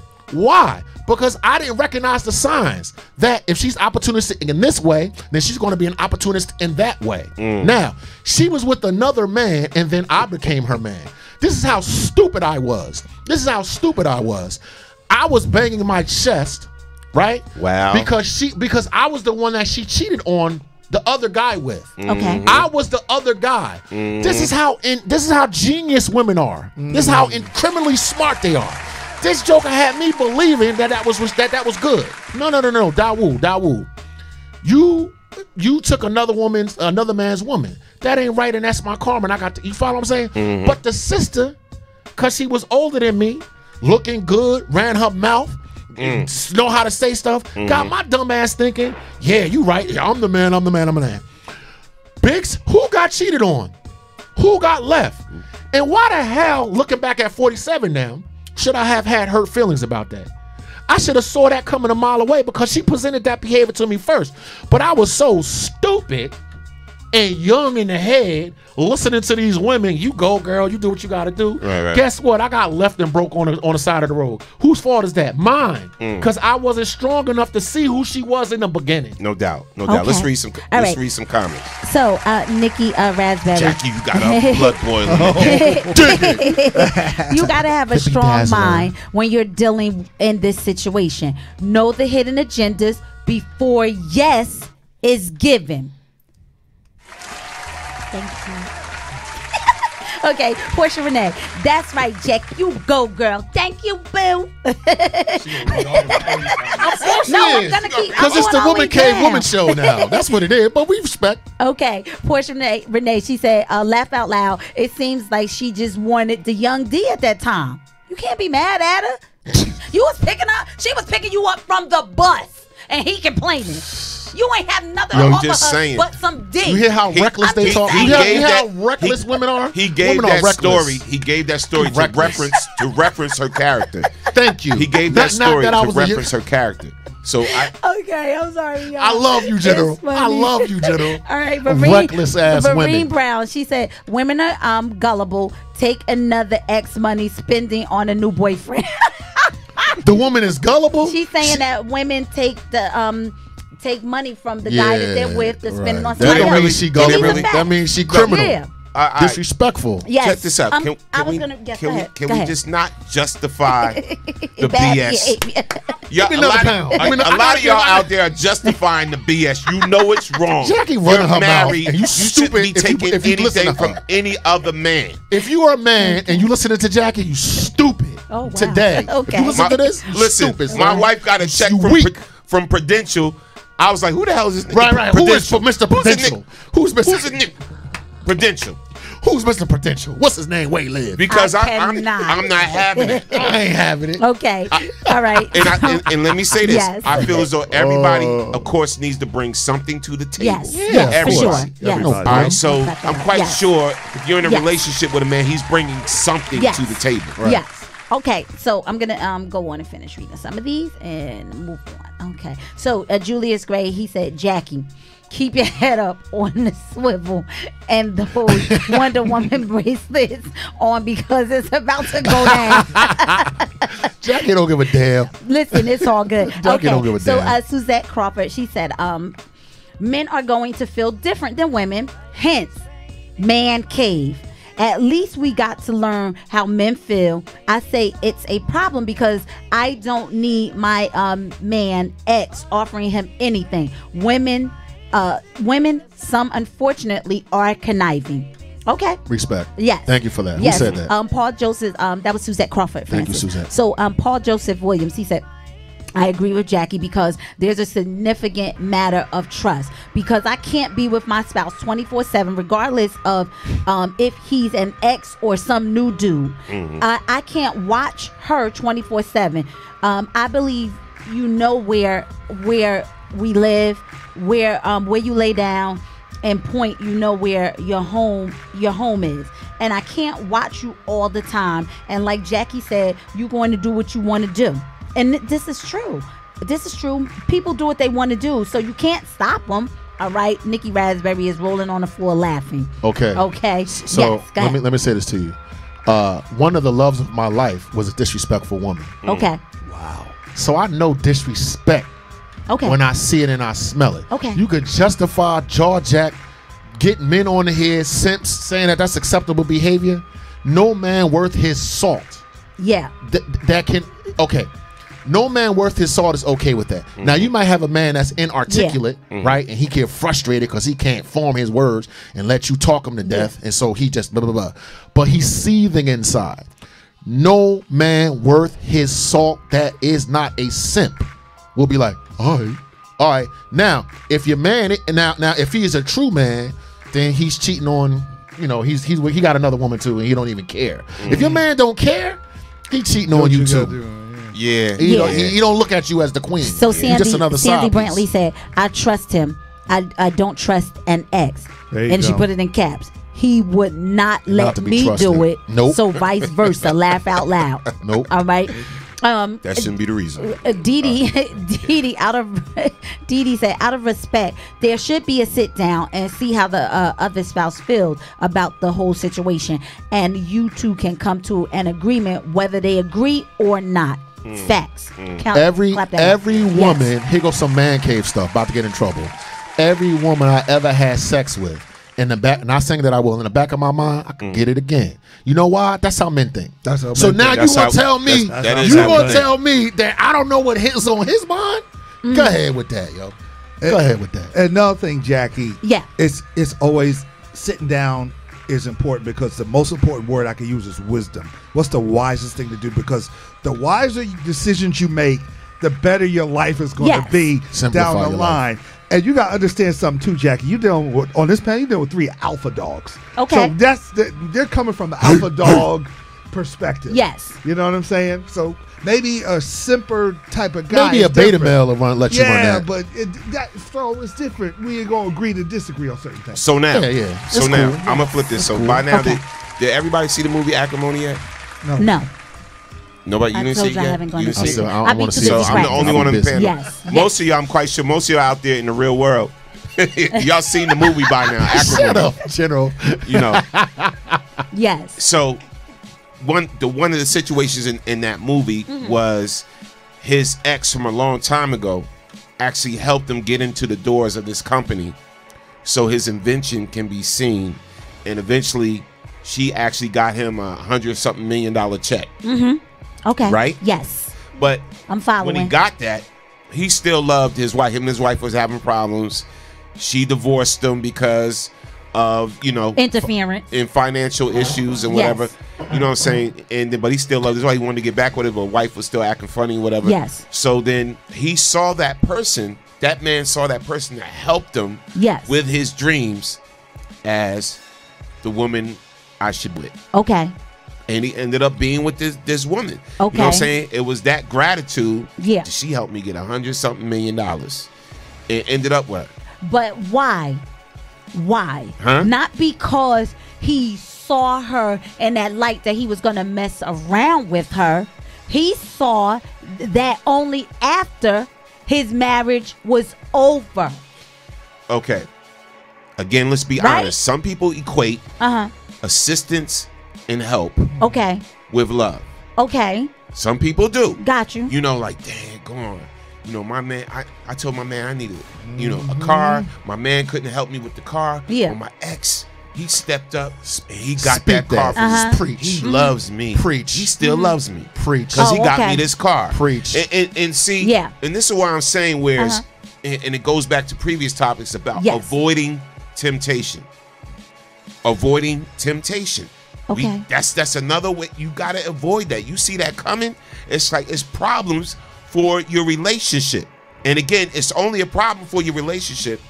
Because I didn't recognize the signs that if she's opportunistic in this way, then she's going to be an opportunist in that way. Now, she was with another man, and then I became her man. This is how stupid I was. I was banging my chest, right? Wow. Because I was the one that she cheated on the other guy with. Okay. I was the other guy. This is how genius women are. This is how criminally smart they are. This joker had me believing that was good. No. Dawood. You took another man's woman. That ain't right, and that's my karma. And you follow what I'm saying? But the sister, cause she was older than me, looking good, ran her mouth, know how to say stuff, got my dumb ass thinking, yeah, you right. Yeah, I'm the man. Biggs, who got cheated on? Who got left? And why the hell, looking back at 47 now, should I have had hurt feelings about that? I should have saw that coming a mile away because she presented that behavior to me first. But I was so stupid and young in the head, listening to these women. You go, girl. You do what you got to do. Right. Guess what? I got left and broke on the side of the road. Whose fault is that? Mine. Because I wasn't strong enough to see who she was in the beginning. No doubt. Okay. Let's read some comments. So, Nikki Raspberry. Jackie, you got a blood boiling. You got to have a strong mind when you're dealing in this situation. Know the hidden agendas before yes is given. Thank you. Okay, Portia Renee. That's right, Jack. You go, girl. Thank you, boo. I'm gonna keep. Because it's the Woman Cave Woman Show now. That's what it is. But we respect. Okay, Portia Renee. She said, "Laugh out loud." It seems like she just wanted the young D at that time. You can't be mad at her. You was picking up. She was picking you up from the bus, and he complaining. You ain't have nothing to offer her but some dick. You hear how reckless they talk? You hear how reckless women are? He gave that story. He gave that story to reference her character. Thank you. He gave that story to reference her character. So okay, I'm sorry, y'all. I love you, General. I love you, General. All right, reckless ass women. Vereen Brown. She said, "Women are gullible. Take another ex money spending on a new boyfriend." The woman is gullible. She's saying that women take money from the guy that they're with to spend it on somebody else. That means she gullible. That means she criminal. Yeah. Disrespectful. Yes. Check this out. Can we just not justify the BS? A lot of y'all out there are justifying the BS. You know it's wrong. Jackie running her mouth. And you shouldn't be taking anything from any other man. If you are a man and you listening to Jackie, you stupid. Oh, wow. Today. Okay. If you listen to this, listen. stupid. My wife got a check from Prudential. I was like, who the hell is this? Right. Who is Mr. Prudential? Who's Mr. Prudential? Who's Mr. Prudential? What's his name? Where he live? Because I'm not having it. I ain't having it. Okay. All right. And let me say this. Yes. I feel as though everybody, of course, needs to bring something to the table. Yes. Yeah, everybody. For sure. Yes. All right. So I'm quite sure if you're in a relationship with a man, he's bringing something to the table. Right. Yes. Okay, so I'm gonna go on and finish reading some of these and move on. Okay, so Julius Gray, he said, Jackie, keep your head up on the swivel and those Wonder Woman bracelets on because it's about to go down. Jackie don't give a damn. Listen, it's all good. Jackie don't give a damn. So Suzette Crawford, she said, men are going to feel different than women, hence man cave. At least we got to learn how men feel. I say it's a problem because I don't need my man ex offering him anything. Women, some unfortunately are conniving. Okay. Respect. Yes. Thank you for that. Yes. Who said that? Paul Joseph. That was Suzette Crawford. Thank you, Suzette. So Paul Joseph Williams, he said, I agree with Jackie because there's a significant matter of trust because I can't be with my spouse 24/7 regardless of if he's an ex or some new dude. I can't watch her 24/7. I believe you know where we live, where you lay down and point, you know where your home is. And I can't watch you all the time. And like Jackie said, you're going to do what you want to do. And this is true. This is true. People do what they want to do, so you can't stop them. All right, Nikki Raspberry is rolling on the floor laughing. Okay. So yes, let me say this to you. One of the loves of my life was a disrespectful woman. Okay. Wow. So I know disrespect. Okay. When I see it and I smell it. Okay. You could justify jaw jack, getting men on the head, simps, saying that that's acceptable behavior. No man worth his salt. Yeah. That can. Okay. No man worth his salt is okay with that. Now, you might have a man that's inarticulate, right? And he get frustrated because he can't form his words and let you talk him to death. And so he just blah, blah, blah. But he's seething inside. No man worth his salt that is not a simp will be like, all right. Now, if your man, now if he is a true man, then he's cheating on, he got another woman too and he don't even care. If your man don't care, he cheating on you too. Yeah. He don't look at you as the queen. So Sandy Brantley said, I trust him. I don't trust an ex. And she put it in caps. He would not let me do it. Nope. So vice versa. Laugh out loud. Nope. All right. That shouldn't be the reason. Dee said, out of respect, there should be a sit down and see how the other spouse feels about the whole situation, and you two can come to an agreement whether they agree or not. Facts. Every woman, here goes some man cave stuff, about to get in trouble. Every woman I ever had sex with, in the back, not saying that I will, in the back of my mind, I can get it again. You know why? That's how men think. So now you gonna tell me, tell me that I don't know what hits on his mind? Go ahead with that, yo. Go ahead with that. Another thing, Jackie. Yeah. It's always sitting down is important, because the most important word I can use is wisdom. What's the wisest thing to do? Because the wiser decisions you make, the better your life is going to be down the line. And you got to understand something too, Jackie. You dealing with, on this panel, you dealing with 3 alpha dogs. Okay. So they're coming from the alpha dog perspective. Yes. You know what I'm saying? So maybe a simper type of guy. Maybe a beta male will let you run that. Yeah, but it's different. We ain't gonna agree to disagree on certain things. So now, cool. I'm gonna flip this. So by now, did everybody see the movie Acrimony yet? No. Nobody, you didn't see it yet? I haven't gone to see see it. it. I want to see it. So I'm the only one on the panel. Yes. Most of y'all, I'm quite sure, most of y'all out there in the real world, y'all seen the movie by now. Acrimony. Shut up, General. You know. Yes. So one of the situations in that movie was his ex from a long time ago actually helped him get into the doors of this company so his invention can be seen, and eventually she actually got him $100-something million check. Okay. Right? Yes. But I'm following. when he got that, he still loved his wife. Him and his wife was having problems. She divorced him because of, interference in financial issues and whatever. You know what I'm saying? But he still loved his wife. He wanted to get back with her, but wife was still acting funny, whatever. Yes. So then he saw that person. That man saw that person that helped him with his dreams as the woman I should with. Okay. And he ended up being with this woman. Okay. You know what I'm saying? It was that gratitude. Yeah. She helped me get $100-something million. It ended up with her. But why? Why? Huh? Not because he saw her in that light that he was going to mess around with her. He saw that only after his marriage was over. Okay. Again, let's be honest. Some people equate assistance and help with love. Okay. Some people do. Got you. Like, dang, go on. My man, I told my man I needed, a car. My man couldn't help me with the car. Yeah. But my ex, he stepped up and he got that car for me. Preach. He loves me. Preach. He still loves me. Preach. Because he got me this car. Preach. And see, and this is what I'm saying, whereas, and it goes back to previous topics about avoiding temptation. Avoiding temptation. Okay. That's another way. You got to avoid that. You see that coming, it's like it's problems for your relationship. And again, it's only a problem for your relationship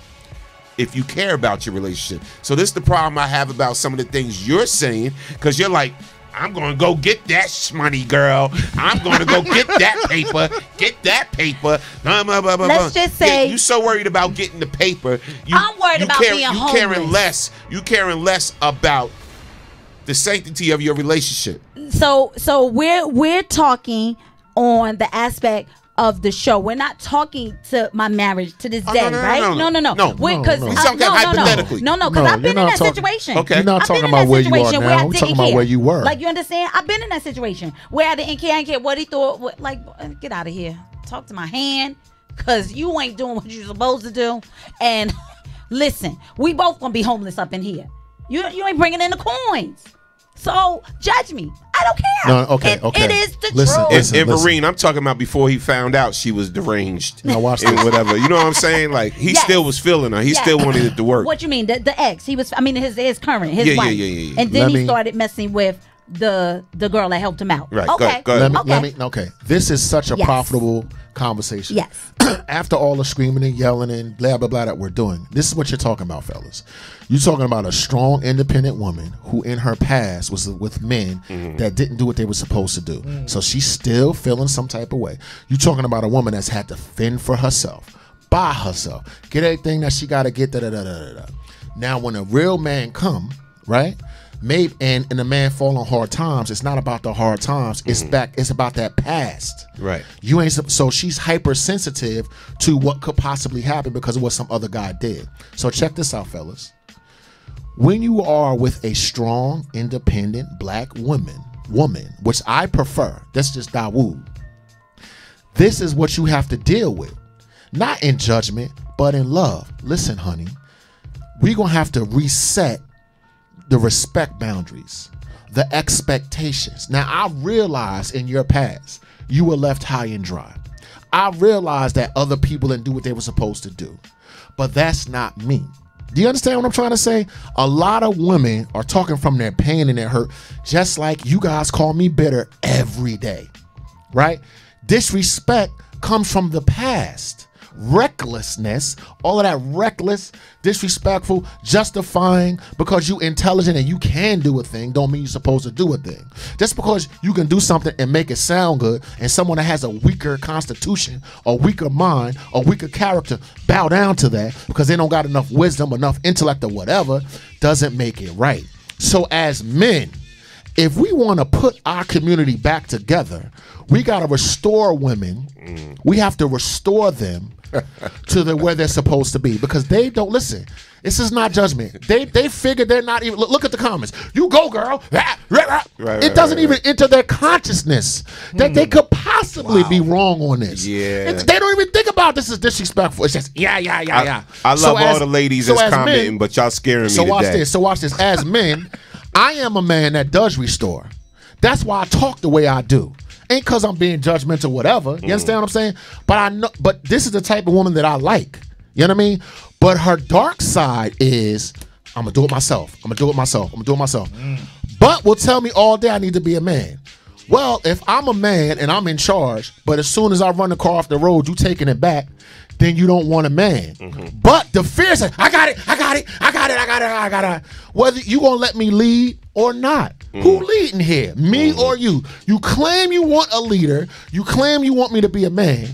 if you care about your relationship. So this is the problem I have about some of the things you're saying, because you're like, I'm going to go get that money, girl. I'm going to go get that paper. Get that paper. Let's just say you so worried about getting the paper. I'm worried about being homeless. You caring less about the sanctity of your relationship. So we're talking on the aspect of the show. We're not talking to my marriage to this day, right? No. Because hypothetically. No, because I've been in that situation. Okay. You're not talking about where you are now. We're talking about where you were. Like, you understand? I've been in that situation where I didn't care what he thought. Like, get out of here. Talk to my hand, because you ain't doing what you're supposed to do. And listen, we both gonna be homeless up in here. You ain't bringing in the coins. So judge me. I don't care. No, okay. It is the And truth. Vereen, I'm talking about before he found out she was deranged. Now watch and this. whatever. You know what I'm saying? Like, he still was feeling her. He still wanted it to work. What you mean? The ex? He was. I mean, his current, his wife. Yeah. And then he started messing with the girl that helped him out. Right. Okay. Go ahead. Okay. This is such a profitable conversation. Yes. After all the screaming and yelling and blah blah blah that we're doing, this is what you're talking about, fellas. You're talking about a strong, independent woman who, in her past, was with men that didn't do what they were supposed to do. So she's still feeling some type of way. You're talking about a woman that's had to fend for herself, by herself, get everything that she got to get. Now, when a real man come, right? Maybe and the man fall on hard times. It's not about the hard times. It's about that past. Right. You ain't so she's hypersensitive to what could possibly happen because of what some other guy did. So check this out, fellas. When you are with a strong, independent black woman, which I prefer, that's just Dawood. This is what you have to deal with, not in judgment, but in love. Listen, honey, we're gonna have to reset the respect boundaries, the expectations. Now, I realize in your past, you were left high and dry. I realize that other people didn't do what they were supposed to do, but that's not me. Do you understand what I'm trying to say? A lot of women are talking from their pain and their hurt, just like you guys call me bitter every day, right? Disrespect comes from the past. Recklessness, all of that reckless, disrespectful, justifying because you intelligent and you can do a thing don't mean you're supposed to do a thing. Just because you can do something and make it sound good and someone that has a weaker constitution, a weaker mind, a weaker character bow down to that because they don't got enough wisdom, enough intellect or whatever, doesn't make it right. So as men, if we want to put our community back together, we got to restore women. We have to restore them to where they're supposed to be because they don't listen. This is not judgment. They figure they're not even. Look at the comments. You go, girl. It doesn't even enter their consciousness that they could possibly be wrong on this. Yeah. They don't even think about this as disrespectful. It's just yeah. I love all the ladies that's commenting, men, but y'all scaring me today. Watch this. So watch this. As men, I am a man that does restore. That's why I talk the way I do. Ain't because I'm being judgmental or whatever. You understand what I'm saying? But I know. But this is the type of woman that I like. You know what I mean? But her dark side is, I'm going to do it myself. I'm going to do it myself. I'm going to do it myself. But will tell me all day I need to be a man. Well, if I'm a man and I'm in charge, but as soon as I run the car off the road, you taking it back, then you don't want a man. But the fear says, I got it. Whether you going to let me lead or not. Who leading here? Me or you? You claim you want a leader. You claim you want me to be a man.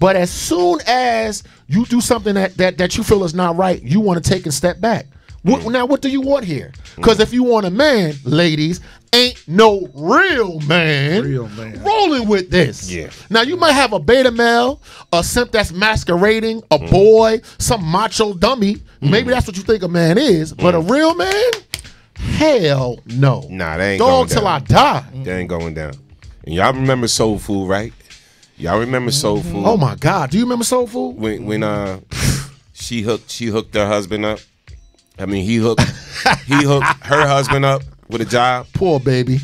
But as soon as you do something that you feel is not right, you want to take a step back. Now, what do you want here? Because if you want a man, ladies, ain't no real man rolling with this. Yeah. Now, you might have a beta male, a simp that's masquerading, a boy, some macho dummy. Maybe that's what you think a man is. But a real man? Hell no. Nah, they ain't Dog going down. till I die. They ain't going down. And y'all remember Soul Food, right? Y'all remember Soul Food? Oh my God, do you remember Soul Food? When she hooked her husband up. I mean, he hooked her husband up with a job. Poor baby.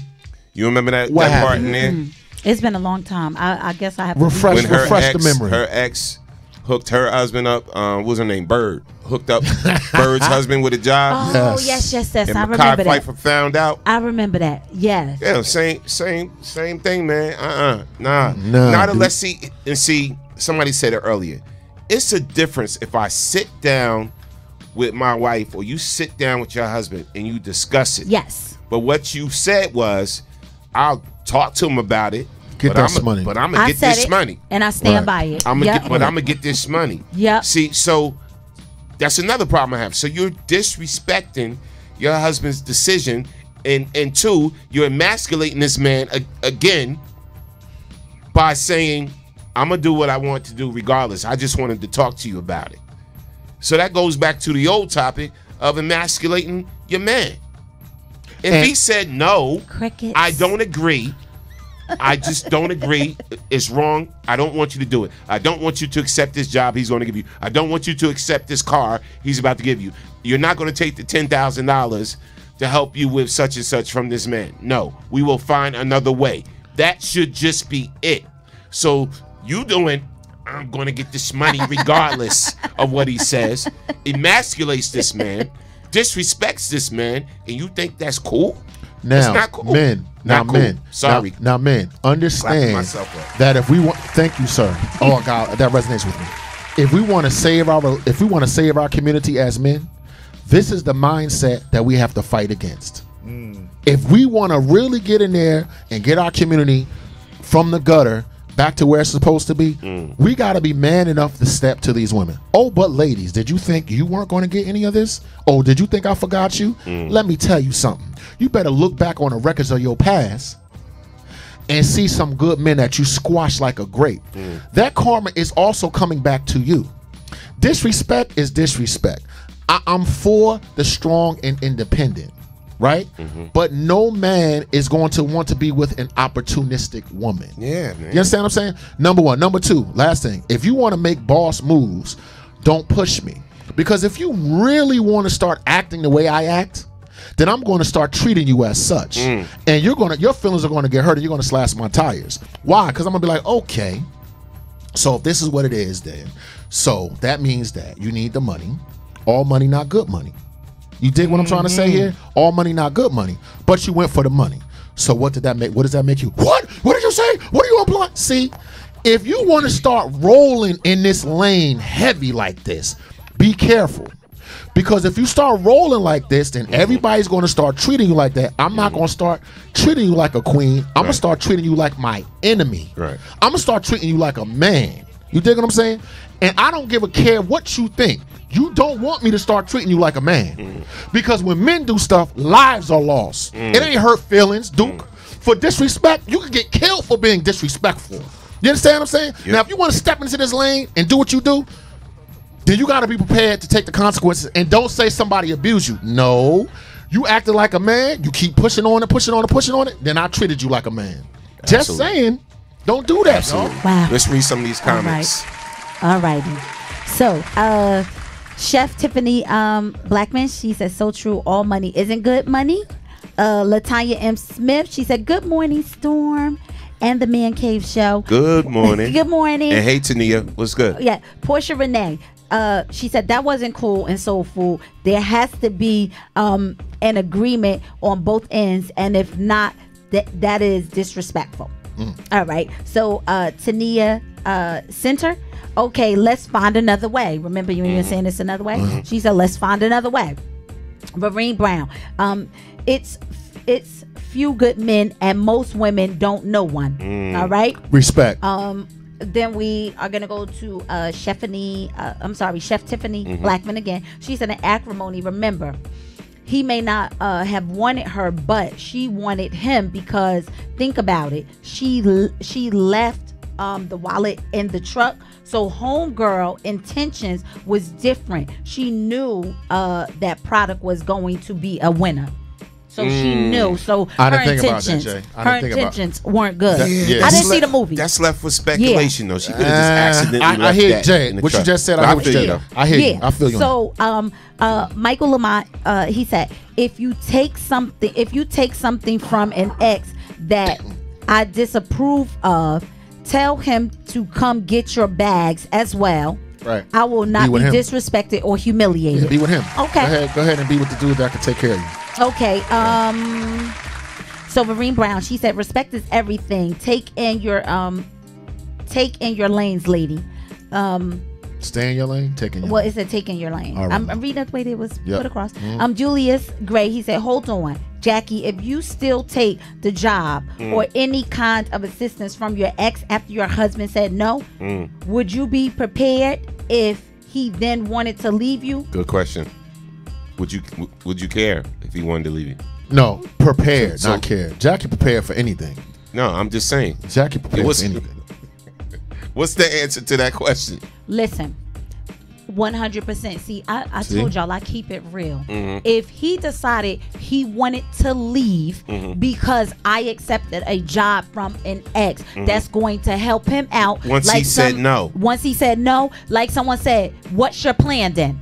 You remember that What part happened? in there? It's been a long time. I guess I have to refresh the memory. Her ex hooked her husband up. What was her name? Bird. Hooked up Bird's husband with a job. Oh, yes. And I remember that. Pfeiffer found out. I remember that. Yes. Yeah, same thing, man. Nah. Not unless see. Somebody said it earlier. It's a difference if I sit down with my wife or you sit down with your husband and you discuss it. Yes. But what you said was I'll talk to him about it. Get that money. But I'm gonna get this money, and I stand by it. I'm gonna get this money. Yep. See, so that's another problem I have. So you're disrespecting your husband's decision, and two, you're emasculating this man again by saying, I'm gonna do what I want to do regardless. I just wanted to talk to you about it. So that goes back to the old topic of emasculating your man. If he said no, Crickets. I don't agree. I just don't agree. It's wrong. I don't want you to do it. I don't want you to accept this job he's going to give you. I don't want you to accept this car he's about to give you. You're not going to take the $10,000 to help you with such and such from this man. No, we will find another way. That should just be it. So you doing, I'm going to get this money regardless of what he says, emasculates this man, disrespects this man, and you think that's cool? Now, it's not cool. Men, not now cool. men, Sorry. Now men, understand that if we want, thank you, sir. Oh God, that resonates with me. If we want to save our community as men, this is the mindset that we have to fight against. If we want to really get in there and get our community from the gutter back to where it's supposed to be, we got to be man enough to step to these women. Oh, but ladies, did you think you weren't going to get any of this? Oh, did you think I forgot you? Let me tell you something. You better look back on the records of your past and see some good men that you squashed like a grape. That karma is also coming back to you. Disrespect is disrespect. I'm for the strong and independent, right? But no man is going to want to be with an opportunistic woman. Yeah, man. You understand what I'm saying? Number one. Number two, last thing. If you want to make boss moves, don't push me. Because if you really want to start acting the way I act, then I'm going to start treating you as such. And your feelings are going to get hurt and you're going to slash my tires. Why? Because I'm going to be like, okay, so if this is what it is then, so that means that you need the money. All money, not good money. You dig what I'm trying to say here? All money, not good money. But you went for the money. So what did that make? What does that make you? What? What did you say? What are you implying? See, if you want to start rolling in this lane heavy like this, be careful. Because if you start rolling like this, then everybody's going to start treating you like that. I'm not going to start treating you like a queen. I'm going to start treating you like my enemy. Right. I'm going to start treating you like a man. You dig what I'm saying? And I don't give a care what you think. You don't want me to start treating you like a man. Because when men do stuff, lives are lost. It ain't hurt feelings, Duke. For disrespect, you can get killed for being disrespectful. You understand what I'm saying? Now, if you want to step into this lane and do what you do, then you got to be prepared to take the consequences. And don't say somebody abused you. No. You acted like a man. You keep pushing on it, pushing on it, pushing on it. Then I treated you like a man. Just saying. Don't do that. Wow. Let's read some of these comments. All righty. So, Chef Tiffany Blackman, she said, so true. All money isn't good money. Latanya M. Smith, she said, good morning, Storm and the Man Cave Show. Good morning. Good morning. And hey, Tania, what's good? Yeah. Portia Renee, she said, that wasn't cool and soul food. There has to be an agreement on both ends. And if not, that is disrespectful. All right. So, Tania Center. Okay, let's find another way. Remember you were saying it's another way? She said, let's find another way. Marine Brown. It's few good men and most women don't know one. All right? Respect. Then we are gonna go to Chef Tiffany Blackman again. She said, in acrimony, remember, he may not have wanted her, but she wanted him because think about it. She left the wallet in the truck. So homegirl intentions was different. She knew that product was going to be a winner. So she knew. So her intentions weren't good. I didn't see the movie. That's left with speculation, though. She could have just accidentally left I hear that Jay. in the What truck. you just said, I hear you. I hear you. I feel you. So Michael Lamont, he said, if you take something from an ex that I disapprove of, tell him to come get your bags as well. Right. I will not be disrespected or humiliated. Yeah, be with him. Okay. Go ahead and be with the dude that can take care of you. Okay. So Marine Brown, she said, respect is everything. Take in your lanes, lady. Stay in your lane, take in your lane. It said take in your lane. Right. I'm reading the way it was put across. Julius Gray, he said, hold on. Jackie, if you still take the job or any kind of assistance from your ex after your husband said no, would you be prepared if he then wanted to leave you? Good question. Would you care if he wanted to leave you? No, prepared, not care. Jackie prepared for anything. No, I'm just saying. Jackie prepared for anything. What's the answer to that question? Listen, 100%. See, I told y'all I keep it real. If he decided he wanted to leave because I accepted a job from an ex that's going to help him out. Once he said no, like someone said, what's your plan then?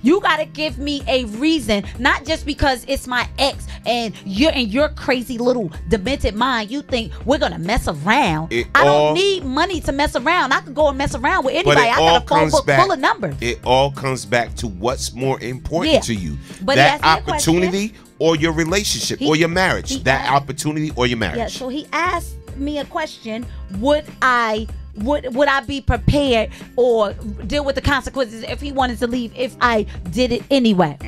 You gotta give me a reason, not just because it's my ex and you're in your crazy little demented mind. You think we're gonna mess around. I don't need money to mess around. I could go and mess around with anybody. I got a phone book full of numbers. It all comes back to what's more important to you. But that opportunity or your relationship or your marriage. That opportunity or your marriage. Yeah, so he asked me a question. Would I be prepared or deal with the consequences if he wanted to leave if I did it anyway?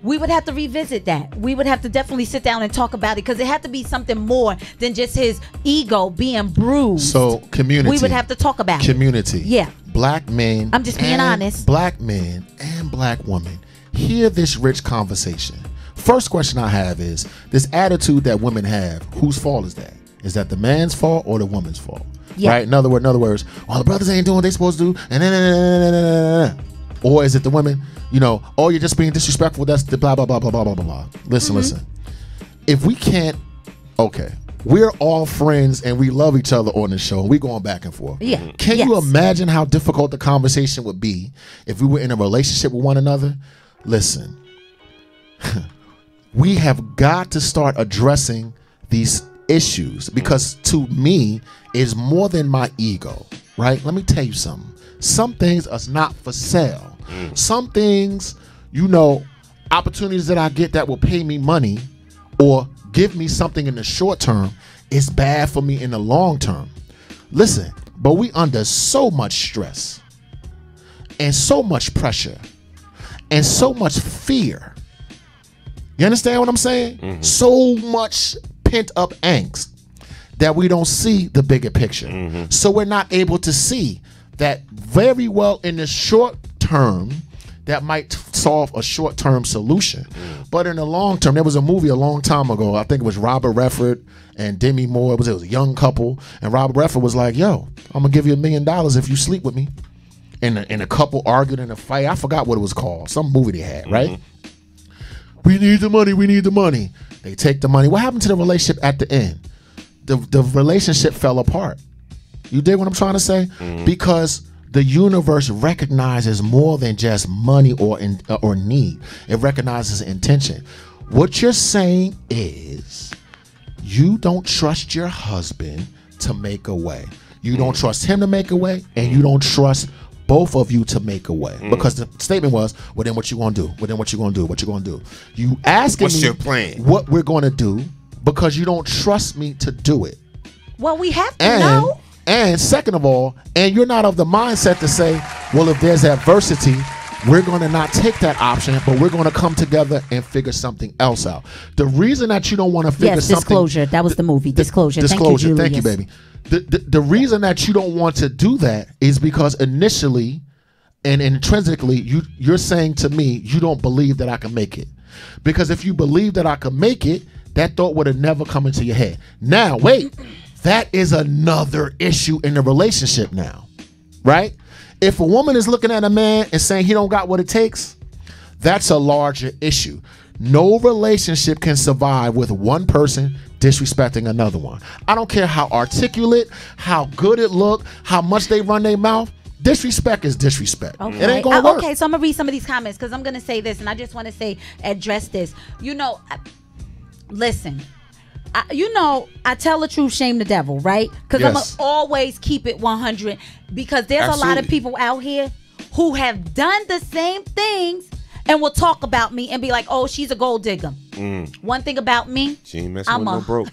We would have to revisit that. We would have to definitely sit down and talk about it because it had to be something more than just his ego being bruised. So community. We would have to talk about community. Yeah. Black men. I'm just being honest. Black men and black women hear this rich conversation. First question I have is this attitude that women have. Whose fault is that? Is that the man's fault or the woman's fault? Yeah. Right? In other words, well, the brothers ain't doing what they supposed to do. Or is it the women? You know, oh, you're just being disrespectful. That's the blah, blah, blah, blah, blah, blah, blah. Listen. If we can't, okay, we're all friends and we love each other on the show. And we going back and forth. Yeah. Can you imagine how difficult the conversation would be if we were in a relationship with one another? Listen, we have got to start addressing these issues because to me it's more than my ego, right? Let me tell you something. Some things are not for sale. Some things, you know, opportunities that I get that will pay me money or give me something in the short term is bad for me in the long term. Listen, but we under so much stress and so much pressure and so much fear. You understand what I'm saying? So much pent up angst that we don't see the bigger picture. So we're not able to see that very well in the short term that might solve a short term solution. But in the long term, there was a movie a long time ago. I think it was Robert Redford and Demi Moore. It was a young couple. And Robert Redford was like, yo, I'm going to give you $1 million if you sleep with me. And a couple argued in a fight. I forgot what it was called. Some movie they had, right? We need the money. We need the money. They take the money. What happened to the relationship at the end? The relationship fell apart. You dig what I'm trying to say? Because the universe recognizes more than just money or need. It recognizes intention. What you're saying is you don't trust your husband to make a way. You don't trust him to make a way, and you don't trust both of you to make a way. Because the statement was, well, then what you gonna do? Well, then what you gonna do? What you gonna do? You asking what's me your plan? What we're gonna do because you don't trust me to do it. Well, we have to know. And second of all, and you're not of the mindset to say, well, if there's adversity, we're going to not take that option, but we're going to come together and figure something else out. The reason that you don't want to figure something... Disclosure. That was the movie. Disclosure. Disclosure. Thank you, baby. The reason that you don't want to do that is because initially and intrinsically, you're saying to me, you don't believe that I can make it. Because if you believe that I can make it, that thought would have never come into your head. Now, wait. That is another issue in the relationship now, right? If a woman is looking at a man and saying he don't got what it takes, that's a larger issue. No relationship can survive with one person disrespecting another one. I don't care how articulate, how good it look, how much they run their mouth. Disrespect is disrespect. Okay. It ain't gonna work. Okay, so I'm gonna read some of these comments because I'm gonna say this, and I just want to address this. You know, listen. I tell the truth, shame the devil, right? Because I'm going to always keep it 100 because there's a lot of people out here who have done the same things and will talk about me and be like, oh, she's a gold digger. One thing about me, she ain't messing with no broke.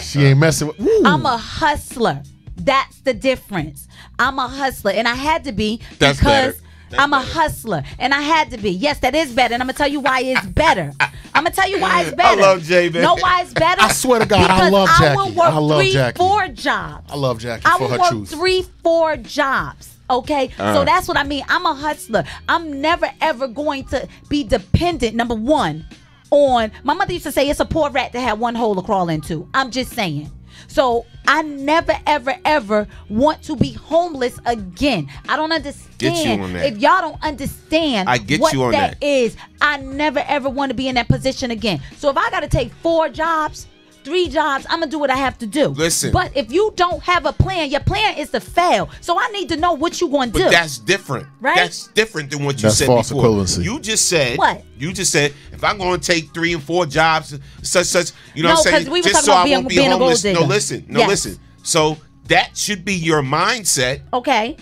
She ain't messing with... Ooh. I'm a hustler. That's the difference. I'm a hustler. And I had to be because... I'm a hustler, and I had to be. Yes, that is better, and I'm gonna tell you why it's better. I'm gonna tell you why it's better. I love Jay, man. Know why it's better? I swear to God, I love Jackie. I will work I love 3, Jackie. 4 jobs. I love Jackie I for will her work truth. 3, 4 jobs. Okay, so that's what I mean. I'm a hustler. I'm never ever going to be dependent. Number one, on my mother used to say it's a poor rat to have one hole to crawl into. I'm just saying. So I never ever ever want to be homeless again. I don't understand. Get you on that. If y'all don't understand I get what you on that that. is, I never ever want to be in that position again. So if I got to take 4 jobs, 3 jobs, I'm gonna do what I have to do. Listen. But if you don't have a plan, your plan is to fail. So I need to know what you gonna do. But that's different. Right? That's different than what you That's said false before. equivalency. You just said What? You just said if I'm going to take 3 and 4 jobs, such, you know No, what I'm saying? 'cause we were Just talking so about I being- won't be being a gold homeless. digger. No, listen. No, Yes. listen. So that should be your mindset Okay.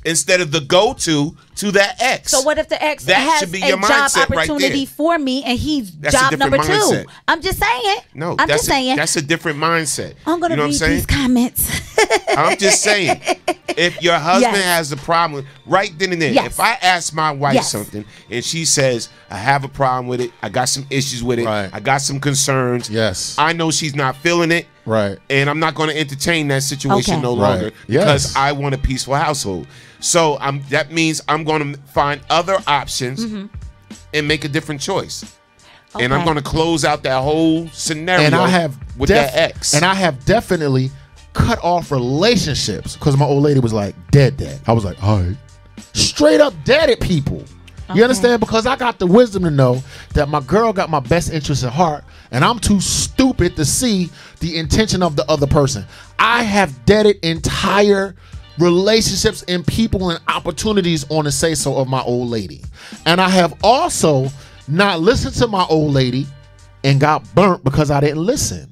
instead of the go-to that X. So what if the ex That has should be a your job mindset right opportunity there. for me and he's That's a job different number 2? mindset. I'm just saying. No, I'm that's just saying. That's a different mindset. I'm gonna you know read what I'm saying? these comments. I'm just saying, if your husband Yes. has a problem, right then and there, Yes. if I ask my wife Yes. something and she says, I have a problem with it, I got some issues with it, Right. I got some concerns, Yes. I know she's not feeling it, Right. and I'm not going to entertain that situation Okay. no Right. longer Yes. because I want a peaceful household. So that means I'm going to find other options and make a different choice. And I'm Okay. going to close out that whole scenario And I have with that ex. And I have definitely cut off relationships because my old lady was like dead. I was like, all right, straight up dead at people. You understand? Because I got the wisdom to know that my girl got my best interest at heart, and I'm too stupid to see the intention of the other person. I have deaded entire relationships and people and opportunities on the say-so of my old lady. And I have also not listened to my old lady and got burnt because I didn't listen.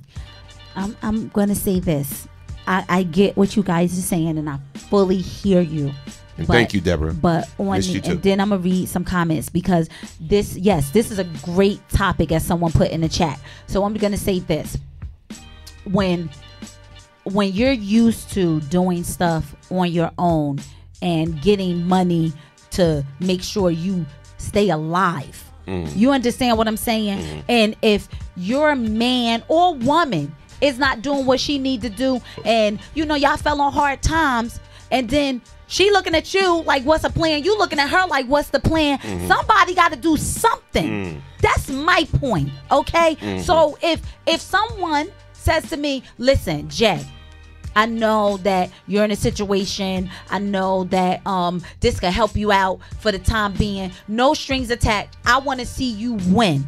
I'm gonna say this. I get what you guys are saying, and I fully hear you. And thank you, Deborah. But Missed you too. and then I'm gonna read some comments because this is a great topic as someone put in the chat. So I'm gonna say this: when you're used to doing stuff on your own and getting money to make sure you stay alive. You understand what I'm saying? And if your man or woman is not doing what she need to do, and y'all fell on hard times, and then she looking at you like what's a plan, you looking at her like what's the plan, somebody got to do something. That's my point. Okay. So if someone says to me, listen, Jay, I know that you're in a situation. I know that this could help you out for the time being. No strings attached. I want to see you win.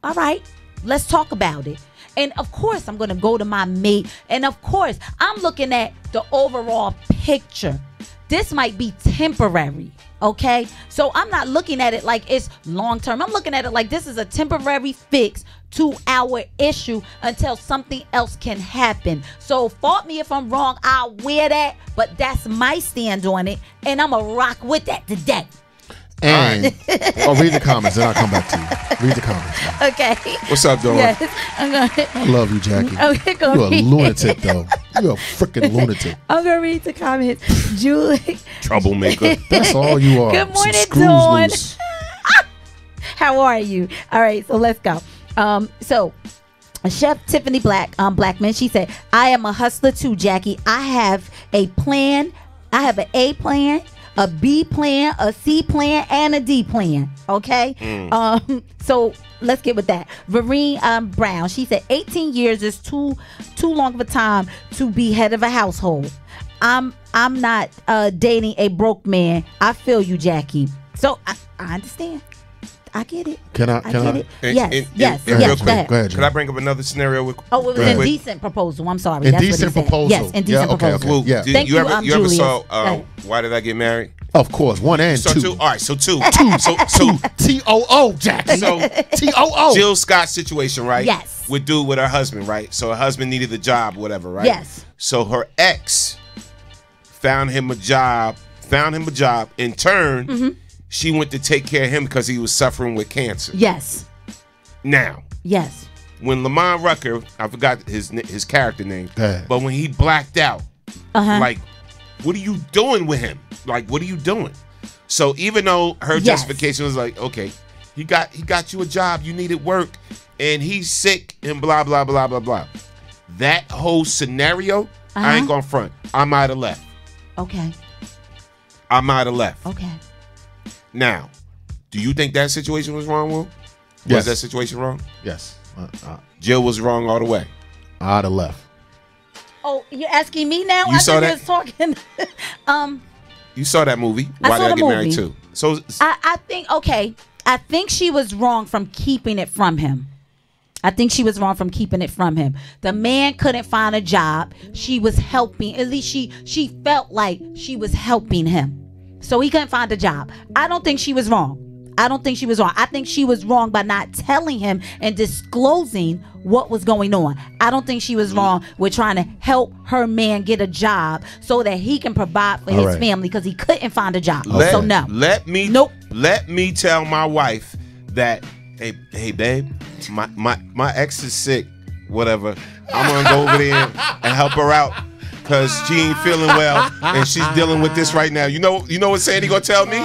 All right, let's talk about it. And of course, I'm going to go to my mate. And of course, I'm looking at the overall picture. This might be temporary. Okay, so I'm not looking at it like it's long term. I'm looking at it like this is a temporary fix to our issue until something else can happen. So fault me if I'm wrong. I'll wear that, but that's my stand on it, and I'm going to rock with that today. And I'll read the comments, then I'll come back to you. Read the comments. Okay. What's up, Dawn? Yes, I'm gonna. I love you, Jackie. Okay, You're a lunatic, though. You're a freaking lunatic. I'm gonna read the comments. Julie. Troublemaker. That's all you are. Good morning, Some screws Dawn. loose. How are you? All right, so let's go. So Chef Tiffany Blackman, she said, I am a hustler too, Jackie. I have a plan. I have an A plan, a B plan, a C plan, and a D plan. Okay. So let's get with that. Vereen Brown, she said 18 years is too long of a time to be head of a household. I'm not dating a broke man. I feel you, Jackie. So I understand. I get it. Can I? Get it. Yes. Yes. Real Yes. quick, Go ahead. Go ahead, could I bring up another scenario? With, Oh, it was real quick? indecent proposal. I'm sorry. Indecent That's what he said. proposal. Yes, indecent Yeah, okay, proposal. Blue, Yeah. Thank you you, ever Julius. saw Right. Why Did I Get Married? Of course, one and So two. All right, so two. So T-O-O, Jackie. So T-O-O. Jill Scott's situation, right? Yes. With dude with her husband, right? So her husband needed a job, whatever, right? Yes. So her ex found him a job. In turn, she went to take care of him because he was suffering with cancer. Yes. Now, Yes. when Lamont Rucker, I forgot his character name, but when he blacked out, like, what are you doing with him? Like, what are you doing? So even though her justification was like, okay, he got you a job, you needed work, and he's sick and blah blah blah blah blah. That whole scenario, I ain't gonna front. I might have left. Okay. I might have left. Okay. Now, do you think that situation was wrong, Will? Yes. Was that situation wrong? Yes. Jill was wrong all the way. I'd have left. Oh, you're asking me now? You saw that? Was talking. You saw that movie. I Why saw Did I the Get Married movie. Too? So I think, okay, I think she was wrong from keeping it from him. I think she was wrong from keeping it from him. The man couldn't find a job. She was helping. At least she felt like she was helping him. So he couldn't find a job. I don't think she was wrong. I don't think she was wrong. I think she was wrong by not telling him and disclosing what was going on. I don't think she was wrong with trying to help her man get a job so that he can provide for his family because he couldn't find a job. So no. Let me tell my wife that, hey babe, my ex is sick, whatever. I'm gonna go over there and help her out because she ain't feeling well and she's dealing with this right now. You know what Sandy gonna tell me?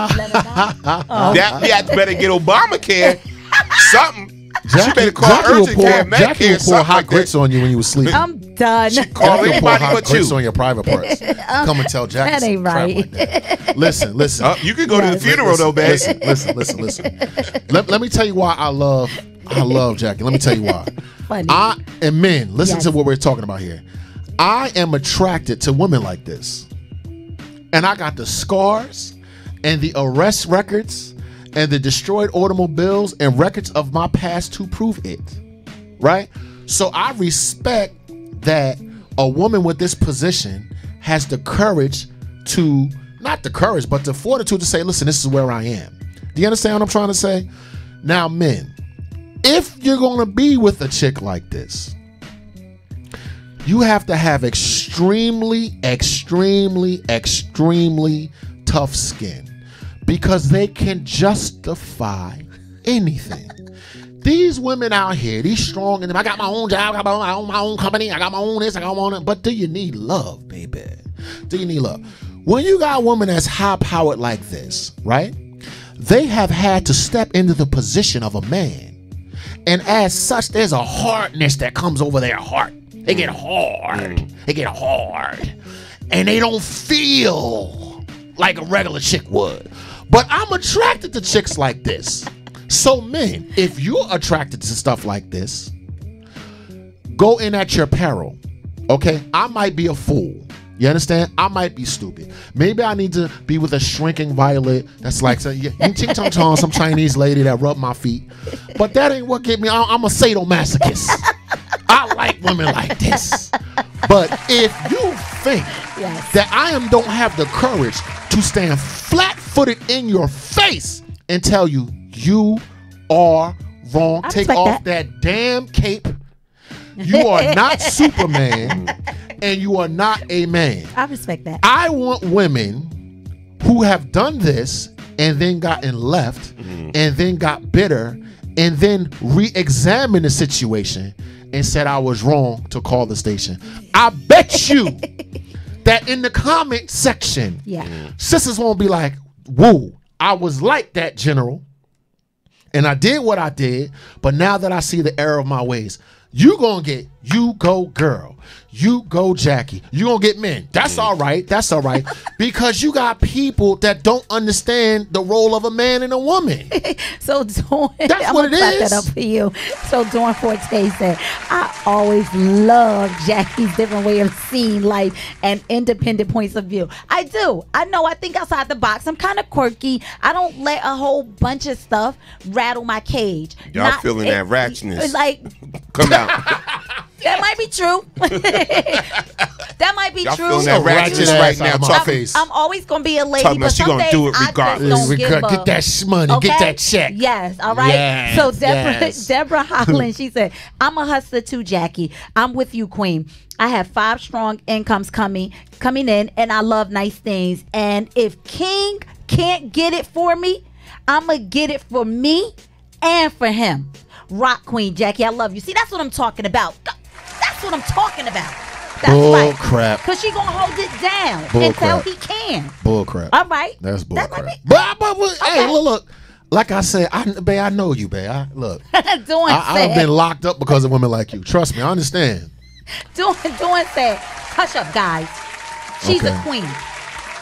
That we had to better get Obamacare, something. She better call urgent care, Medicare, Jackie will pour hot like grits on you when you were sleeping. I'm done. She call Jackie will pour anybody hot but grits you. on your private parts. Come and tell Jackie That ain't some crap right. like that. Listen. You can go to the funeral though, babe. Listen. Let me tell you why I love Jackie. Let me tell you why. Funny. And men, listen to what we're talking about here. I am attracted to women like this. And I got the scars and the arrest records and the destroyed automobiles and records of my past to prove it. Right? So I respect that a woman with this position has the courage to, not the courage, but the fortitude to say, listen, this is where I am. Do you understand what I'm trying to say? Now, men, if you're going to be with a chick like this, you have to have extremely, extremely, extremely tough skin because they can justify anything. These women out here, these strong, and I got my own job, I got my own company, I got my own this, I got my own that. But do you need love, baby? Do you need love? When you got a woman that's high-powered like this, right? They have had to step into the position of a man. And as such, there's a hardness that comes over their heart. They get hard. They get hard. And they don't feel like a regular chick would. But I'm attracted to chicks like this. So men, if you're attracted to stuff like this, go in at your peril. Okay? I might be a fool. You understand? I might be stupid. Maybe I need to be with a shrinking violet that's like some Chinese lady that rubbed my feet. But that ain't what get me. I'm a sadomasochist. I like women like this. But if you think that I don't have the courage to stand flat-footed in your face and tell you, you are wrong. Take off that damn cape. You are not Superman. And you are not a man. I respect that. I want women who have done this and then gotten left and then got bitter and then re-examined the situation and said I was wrong to call the station. I bet you that in the comment section, sisters won't be like, whoa, I was like that, General. And I did what I did, but now that I see the error of my ways, you gonna get, you go girl, you go Jackie, you gonna get men. That's all right, that's all right. Because you got people that don't understand the role of a man and a woman. So Dawn, that's what it is. that up for you. So Dawn Forte said, I always love Jackie's different way of seeing life and independent points of view. I do. I know I think outside the box. I'm kind of quirky. I don't let a whole bunch of stuff rattle my cage. Y'all feeling that ratchetness. Like, come out. That might be true. That might be Y'all true. feeling that ratchetness right now. Talk face. I'm always gonna be a lady, Talking but about she some gonna days do it I regardless. just don't give Get that money, Okay? get that check. Yes, all right. Yes, So yes. Deborah Holland, she said, I'm a hustler too, Jackie. I'm with you, Queen. I have 5 strong incomes coming in, and I love nice things. And if King can't get it for me, I'ma get it for me and for him. Rock Queen, Jackie, I love you. See, that's what I'm talking about. That's what I'm talking about. Bull right. crap. Because she going to hold it down Bull until crap. he can. Bull crap. All right. That's bull crap. But hey, look. Like I said, babe, I know you, babe. Look. I've been locked up because of women like you. Trust me, I understand. Doing said, hush up, guys. She's a queen.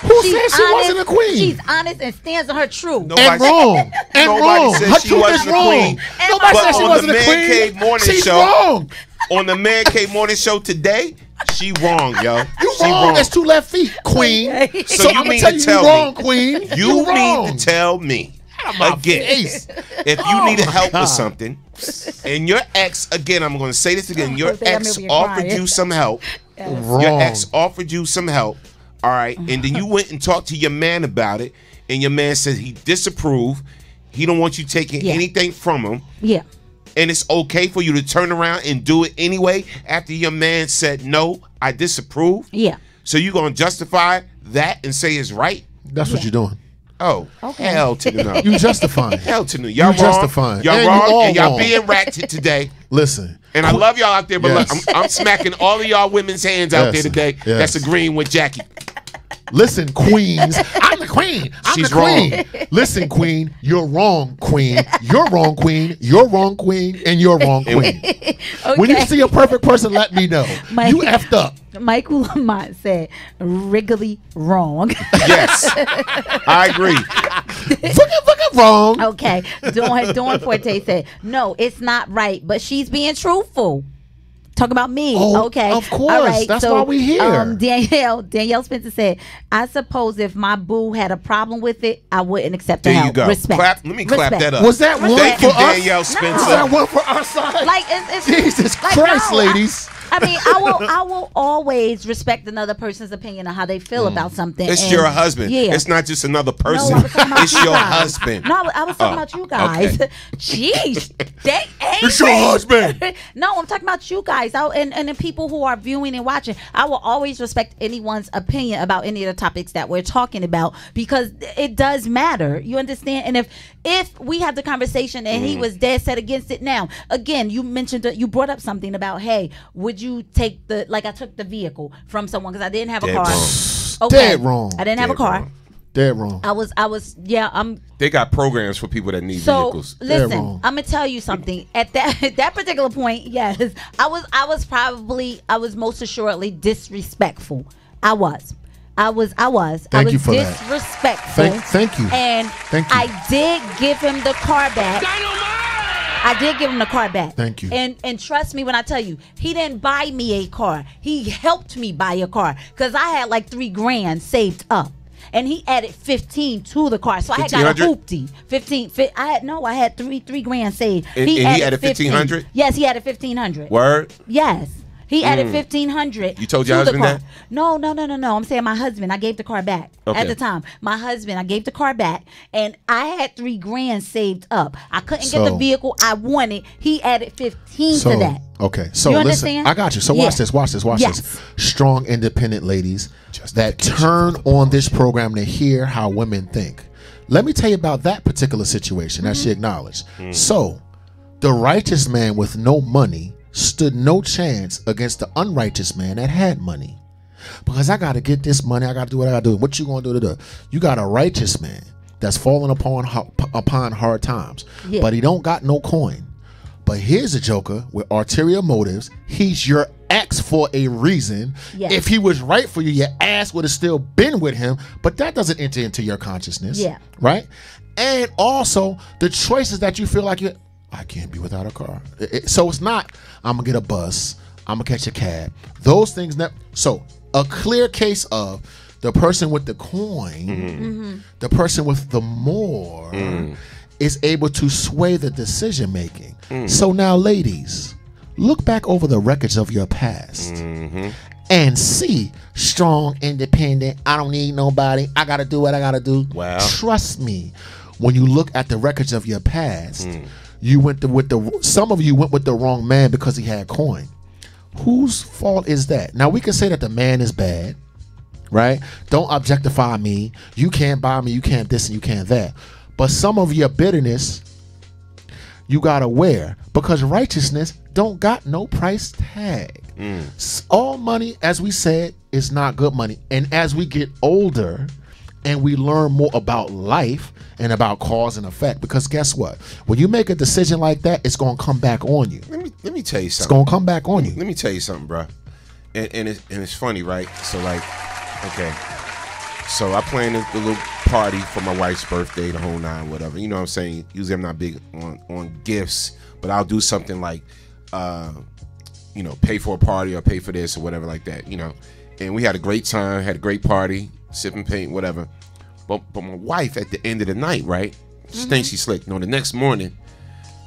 Who said she wasn't a queen? She's honest and stands on her truth. Nobody wrong. Nobody said she wasn't a queen. Nobody said she on wasn't the a queen. Man Cave Morning She's Show, wrong. On the Man Cave Morning Show today, she wrong, yo. You wrong. That's 2 left feet, queen. So I'm you gonna mean tell to you tell wrong, me, queen. you wrong. need to tell me again, if you need help with something, and your ex, again, I'm going to say this again, your ex offered you some help. Wrong. Your ex offered you some help, all right, and then you went and talked to your man about it, and your man said he disapproved. He don't want you taking anything from him. Yeah. And it's okay for you to turn around and do it anyway after your man said, no, I disapprove. Yeah. So you going to justify that and say it's right? That's what you're doing. Oh, hell to the no. You justifying. Hell to the no. Y'all wrong. Justifying. Y'all And wrong. you all And y'all wrong. being ratchet today. Listen. And I love y'all out there, but Yes. look, I'm smacking all of y'all women's hands out there today that's agreeing with Jackie. Listen, queens. I'm the queen. I'm She's the queen. Listen, queen. You're wrong, queen. You're wrong, queen. You're wrong, queen. And you're wrong, queen. When you see a perfect person, let me know. You effed up. Michael Lamont said, "Wriggly wrong." Yes, I agree. Fucking wrong. Okay. Dawn Forte said, "No, it's not right, but she's being truthful." Talk about me. Oh, okay. of course. All right. That's why we here. Danielle Spencer said, "I suppose if my boo had a problem with it, I wouldn't accept the There help." you go. Respect. Let me clap that up. Was that one Thank for you, us? Danielle Spencer. Was that one for our side? Like it's Jesus like, Christ, no, ladies. I mean, I will always respect another person's opinion on how they feel about something. It's and your husband. Yeah. It's not just another person. I was talking about It's you your guys. husband. No, I was talking about you guys. okay. Jeez, they ain't. It's your husband. No, I'm talking about you guys. And the people who are viewing and watching. I will always respect anyone's opinion about any of the topics that we're talking about because it does matter. You understand? And if we have the conversation and he was dead set against it, now again, you mentioned you brought up something about, hey, would you take I took the vehicle from someone because I didn't have a car. Okay. Dead wrong. I didn't have a car. wrong. Dead wrong. I was They got programs for people that need so vehicles. listen, wrong. I'm gonna tell you something. At that particular point, yes, I was most assuredly disrespectful. I was Thank you for that. disrespectful. Thank you. And Thank you. I did give him the car back. I did give him the car back. Thank you. And trust me when I tell you, he didn't buy me a car. He helped me buy a car because I had like $3,000 saved up. And he added 15 to the car, so I had got a hoopty. 15. I had three grand saved. And he added 1,500? Yes, he added 1,500. Word? Yes. He added 1,500. You told your husband that? No. I'm saying my husband. I gave the car back Okay. at the time. My husband. I gave the car back, and I had $3,000 saved up. I couldn't get the vehicle I wanted. He added 15 to that. Okay, so You listen, understand? I got you. So watch this. Yes. Strong, independent ladies that turn on this program to hear how women think. Let me tell you about that particular situation that she acknowledged. So, the righteous man with no money stood no chance against the unrighteous man that had money. Because I got to get this money, I got to do what I got to do. What you going to do today? You got a righteous man that's falling upon hard times, but he don't got no coin. But here's a joker with ulterior motives. He's your ex for a reason. Yes. If he was right for you, your ass would have still been with him, but that doesn't enter into your consciousness. Yeah. Right? And also the choices that you feel like I can't be without a car. So it's not, I'm going to get a bus, I'm going to catch a cab. Those things. So a clear case of the person with the coin, the person with the more, is able to sway the decision making. So now, ladies, look back over the records of your past and see strong, independent, I don't need nobody, I got to do what I got to do. Wow. Trust me, when you look at the records of your past, you went some of you went with the wrong man because he had coin. Whose fault is that? Now we can say that the man is bad, right? Don't objectify me. You can't buy me. You can't this and you can't that. But some of your bitterness, you gotta wear because righteousness don't got no price tag. All money, as we said, is not good money. And as we get older and we learn more about life and about cause and effect, because guess what? When you make a decision like that, it's going to come back on you. Let me tell you something. It's going to come back on you. Let me tell you something, bro. And it's funny, right? So like, okay. So I planned a little party for my wife's birthday, the whole nine, whatever. You know what I'm saying? Usually I'm not big on gifts, but I'll do something like, you know, pay for a party or pay for this or whatever like that, you know. And we had a great time, had a great party, sipping paint, whatever. But my wife at the end of the night, right? She thinks she's slick. No, the next morning,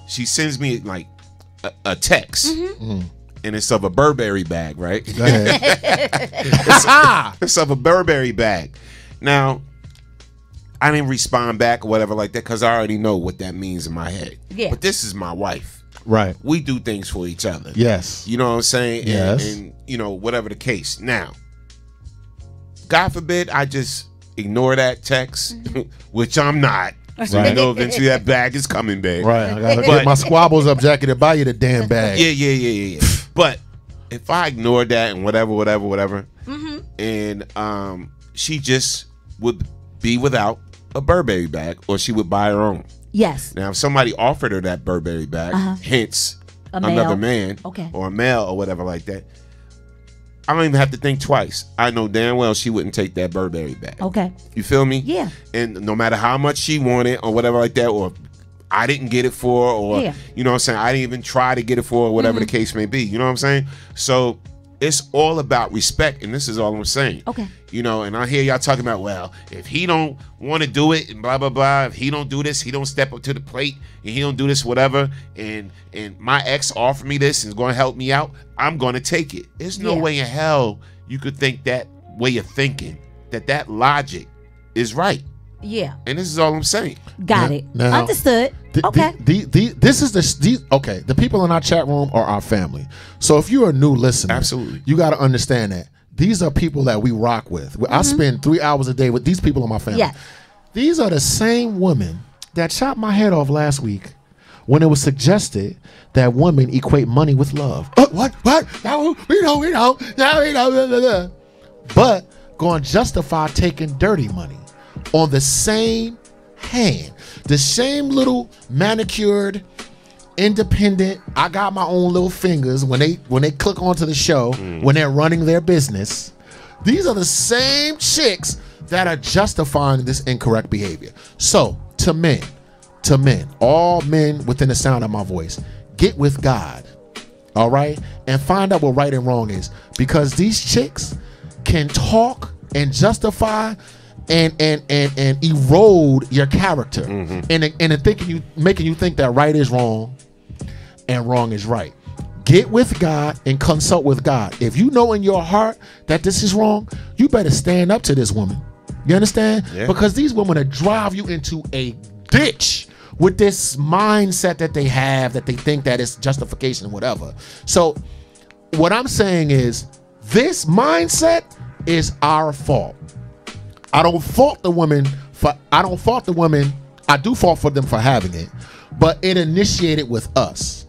she sends me like a text. And it's of a Burberry bag, right? Go ahead. It's of a Burberry bag. Now, I didn't respond back or whatever like that because I already know what that means in my head. Yeah. But this is my wife. Right. We do things for each other. Yes. You know what I'm saying? Yes. And you know, whatever the case. Now, God forbid I just ignore that text, which I'm not. So I know eventually that bag is coming, babe. Right. I got to get my squabbles up, Jackie, to buy you the damn bag. Yeah. But if I ignore that and whatever, and she just would be without a Burberry bag, or she would buy her own. Yes. Now, if somebody offered her that Burberry bag, hence another man or a male or whatever like that, I don't even have to think twice. I know damn well she wouldn't take that Burberry bag. Okay. You feel me? Yeah. And no matter how much she wanted or whatever like that, or I didn't get it for, or you know what I'm saying, I didn't even try to get it for, or whatever the case may be. You know what I'm saying? So it's all about respect, and this is all I'm saying. Okay. You know, and I hear y'all talking about, well, if he don't want to do it and blah, blah, blah, if he don't do this, he don't step up to the plate, and he don't do this, whatever, and my ex offered me this and is going to help me out, I'm going to take it. There's no way in hell you could think that way of thinking, that logic is right. Yeah. And this is all I'm saying. Got it. Now, understood. Okay. This is the people in our chat room are our family. So if you're a new listener, absolutely, you got to understand that these are people that we rock with. I spend 3 hours a day with these people in my family. Yeah. These are the same women that chopped my head off last week when it was suggested that women equate money with love. What? No, we don't. But going to justify taking dirty money on the same hand, the same little manicured, independent, I got my own little fingers when they click onto the show, when they're running their business. These are the same chicks that are justifying this incorrect behavior. So to men, all men within the sound of my voice, get with God, all right, and find out what right and wrong is, because these chicks can talk and justify and erode your character, and making you think that right is wrong and wrong is right. Get with God and consult with God. If you know in your heart that this is wrong, you better stand up to this woman. You understand? Yeah. Because these women will drive you into a ditch with this mindset that they have, that they think that it's justification or whatever. So what I'm saying is, this mindset is our fault. I don't fault the women. I do fault for them for having it, but it initiated with us,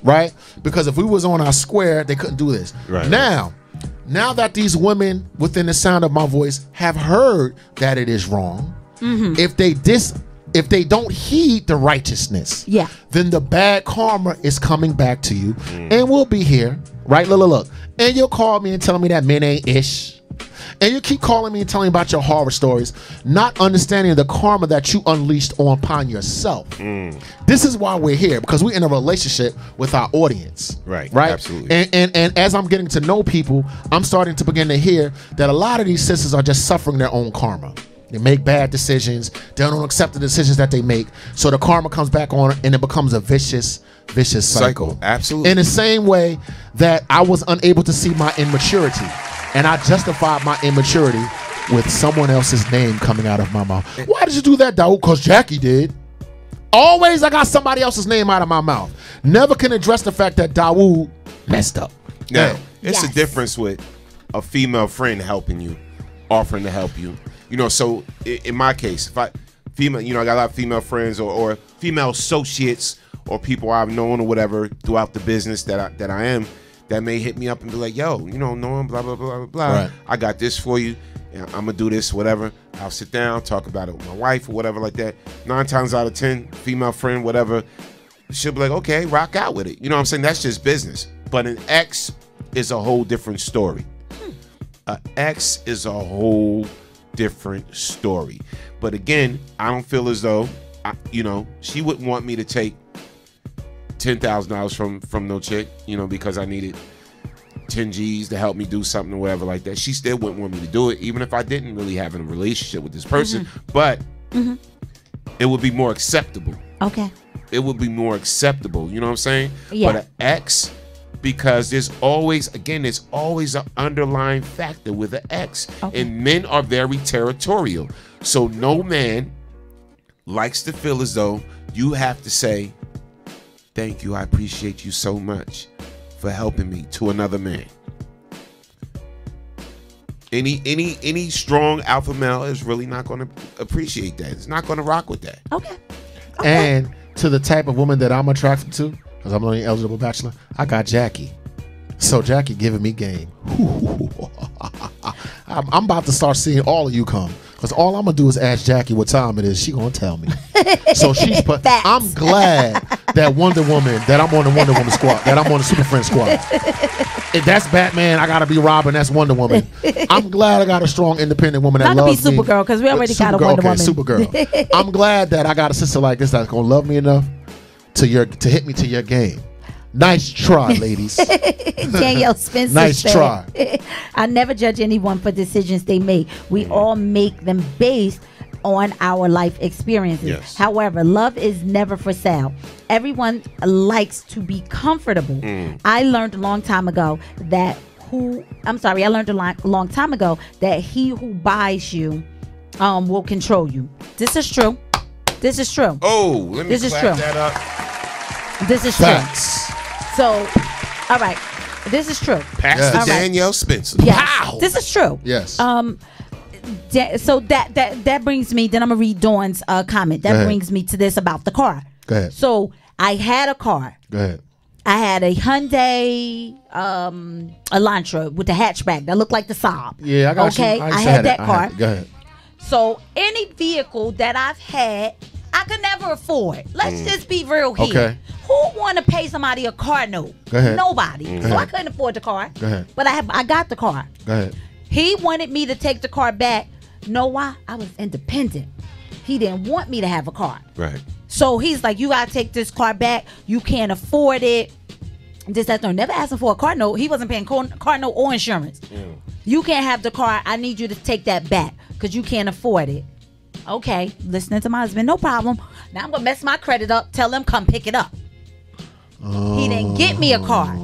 right? Because if we was on our square, they couldn't do this. Right. Now that these women within the sound of my voice have heard that it is wrong, if they don't heed the righteousness, then the bad karma is coming back to you, and we'll be here, right? Look, and you'll call me and tell me that men ain't ish. And you keep calling me and telling me about your horror stories, not understanding the karma that you unleashed upon yourself. This is why we're here, because we're in a relationship with our audience. Right. Absolutely. And as I'm getting to know people, I'm starting to begin to hear that a lot of these sisters are just suffering their own karma. They make bad decisions. They don't accept the decisions that they make. So the karma comes back on, and it becomes a vicious cycle. Absolutely. In the same way that I was unable to see my immaturity, and I justified my immaturity with someone else's name coming out of my mouth. Why did you do that, Dawood? Because Jackie did. Always I got somebody else's name out of my mouth. Never can address the fact that Dawood messed up. Now, it's a difference with a female friend helping you, offering to help you. You know, so in my case, if I got a lot of female friends or female associates or people I've known or whatever throughout the business that I that may hit me up and be like, yo, you know, Norm, blah, blah, blah, blah, blah. Right. I got this for you. I'm going to do this, whatever. I'll sit down, talk about it with my wife or whatever like that. 9 times out of 10, female friend, whatever, she'll be like, okay, rock out with it. You know what I'm saying? That's just business. But an ex is a whole different story. An ex is a whole different story. But again, I don't feel as though, you know, she wouldn't want me to take $10,000 from no chick, you know, because I needed 10 G's to help me do something or whatever like that. She still wouldn't want me to do it, even if I didn't really have a relationship with this person. But it would be more acceptable. Okay. It would be more acceptable. You know what I'm saying? Yeah. But an ex, because there's always an underlying factor with an ex. Okay. And men are very territorial. So no man likes to feel as though you have to say, thank you, I appreciate you so much for helping me, to another man. Any strong alpha male is really not going to appreciate that. It's not going to rock with that. Okay. And to the type of woman that I'm attracted to, because I'm the only eligible bachelor, I got Jackie. So Jackie giving me game. I'm about to start seeing all of you come, because all I'm gonna do is ask Jackie what time it is. She gonna tell me. So I'm glad that I'm on the Wonder Woman squad, that I'm on the Super Friends squad. If that's Batman, I gotta be Robin. That's Wonder Woman. I'm glad I got a strong, independent woman that loves me. Not to be Supergirl, because we already got a Wonder Woman. Supergirl. I'm glad that I got a sister like this that's gonna love me enough to hit me to your game. Nice try, ladies. Danielle Spencer nice said, try. I never judge anyone for decisions they make. We all make them based on our life experiences. Yes. However, love is never for sale. Everyone likes to be comfortable. I learned a long time ago that he who buys you will control you. This is true. This is true. Oh, let me this clap is true. that up. This is Facts. true. So, all right, this is true. Pastor All right. Danielle Spencer. Yes, Pow! this is true. Yes. So that brings me. Then I'm gonna read Dawn's comment. That brings me to this about the car. Go ahead. So I had a car. Go ahead. I had a Hyundai Elantra with the hatchback that looked like the Saab. Yeah, I got okay? you. I had that car. Go ahead. So any vehicle that I've had, I could never afford. Let's just be real here. Okay. Who want to pay somebody a car note? Go ahead. Nobody. Go So I ahead. couldn't afford the car. Go ahead. But I got the car. Go ahead. He wanted me to take the car back. Know why? I was independent. He didn't want me to have a car. Right. So he's like, you gotta take this car back. You can't afford it. This, that, no. Never asked him for a car note. He wasn't paying car note or insurance. You can't have the car. I need you to take that back because you can't afford it. Okay, listening to my husband, no problem. Now I'm gonna mess my credit up. Tell him come pick it up. He didn't get me a car.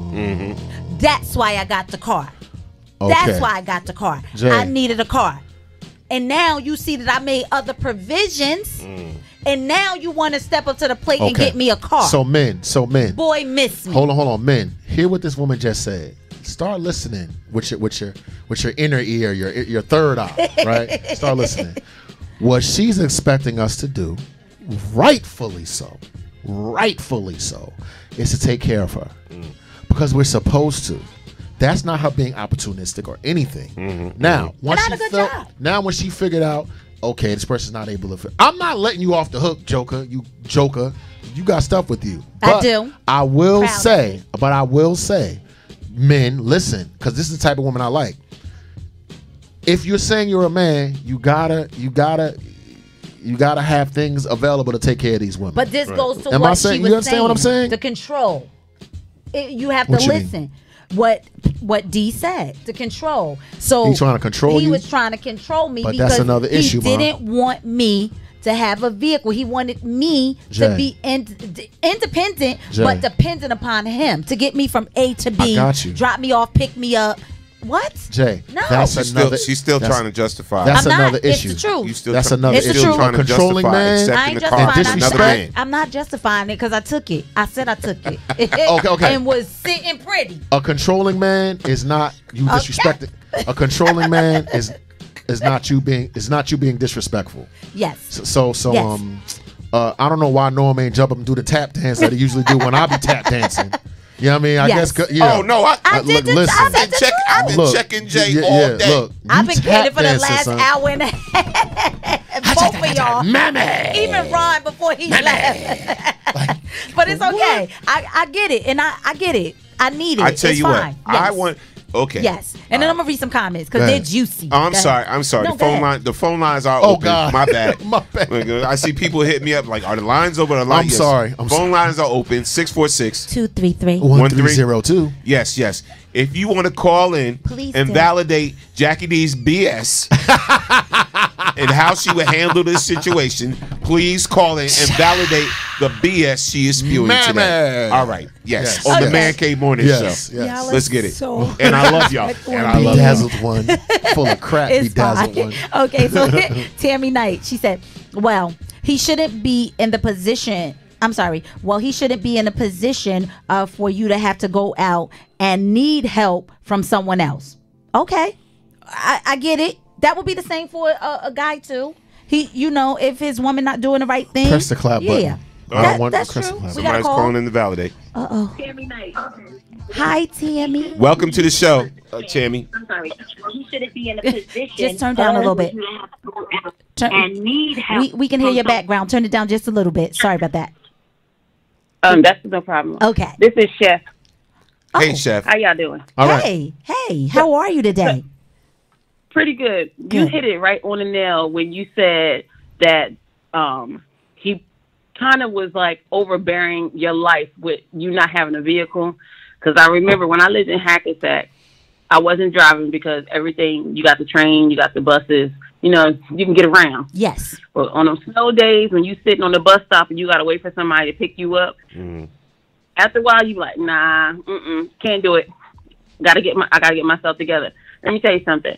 That's why I got the car. Okay. That's why I got the car. Jay. I needed a car. And now you see that I made other provisions. And now you want to step up to the plate and get me a car. So men. Boy, miss me. Hold on, men. Hear what this woman just said. Start listening with your inner ear, your third eye, right? Start listening. What she's expecting us to do, rightfully so, is to take care of her. Because we're supposed to. That's not her being opportunistic or anything. Now, when she figured out, okay, this person's not able to. I'm not letting you off the hook, Joker. You Joker, you got stuff with you. But I do. I will say, men, listen, because this is the type of woman I like. If you're saying you're a man, you gotta have things available to take care of these women. But this goes to Am what I saying, she was you understand saying. what I'm saying? The control. You have to What you mean? listen. What D said, the control. So He's trying to control you? He was trying to control me But because that's another issue, he Ma. didn't want me to have a vehicle. He wanted me to Jay. be independent, Jay. but dependent upon him to get me from A to B. I got you. Drop me off, pick me up. What? Jay, No. She's still trying to justify. That's I'm not. another It's issue. the truth. You still That's try- another It's the issue. truth. Trying to Controlling justify man. accepting I ain't the car from justifying. another man. I'm not justifying it because I took it. I said I took it. Okay. And was sitting pretty. A controlling man is not you disrespecting. A controlling man is not you being disrespectful. Yes. So Yes. I don't know why Norm ain't jump up and do the tap dance that he usually do when I be tap dancing. You know what I mean? I Yes. guess. Yeah. Oh no, I did the- I said the I've been Look, checking Jay yeah, all yeah, day. look, I've you been kidding for the tap last dancing, son. hour and a half. Both of y'all. Mammy. Even Ron before he left. But it's okay. I get it. And I get it. I need it. I tell it's you fine. what, Yes. I want. Okay. Yes. And then I'm going to read some comments because they're juicy. Oh, I'm Go sorry. ahead. I'm sorry. No, The go phone ahead. line. The phone lines are Oh, open. God. My bad. My bad. I see people hit me up like, are the lines open? Or line? I'm sorry. I'm phone lines are open. 646 233 1302. Yes, yes. If you want to call in Please and do. validate Jackie D's BS and how she would handle this situation, please call in and validate the BS she is spewing Mammy. today. All right. Yes. Yes. On the Okay. Man Cave Morning Yes, Show. yes. Y'all Let's are get it. so- And I love y'all. And I love y'all. Bedazzled one. Full of crap. It's Bedazzled fine. one. Okay, so Tammy Knight, she said, well, he shouldn't be in the position. I'm sorry. Well, he shouldn't be in a position for you to have to go out and need help from someone else. Okay, I get it. That would be the same for a guy too. He, if his woman not doing the right thing, Press the clap button. Yeah, that's press true. the clap We got a Somebody's call. calling in to validate. Tammy Knight. Hi, Tammy. Welcome to the show, Tammy. I'm sorry. He shouldn't be in a position. Just turn down a little bit. And need help. We can hear your background. Turn it down just a little bit. Sorry about that. That's no problem. Okay. This is Chef. Hey, Chef. How y'all doing? All right. Hey, how are you today? Pretty good. You Good. hit it right on the nail when you said that he kind of was like overbearing your life with you not having a vehicle. Because I remember when I lived in Hackensack, I wasn't driving because everything, you got the train, you got the buses, you can get around. Yes. But on those snow days when you sitting on the bus stop and you got to wait for somebody to pick you up, after a while you be like, nah, can't do it. I gotta get myself together. Let me tell you something.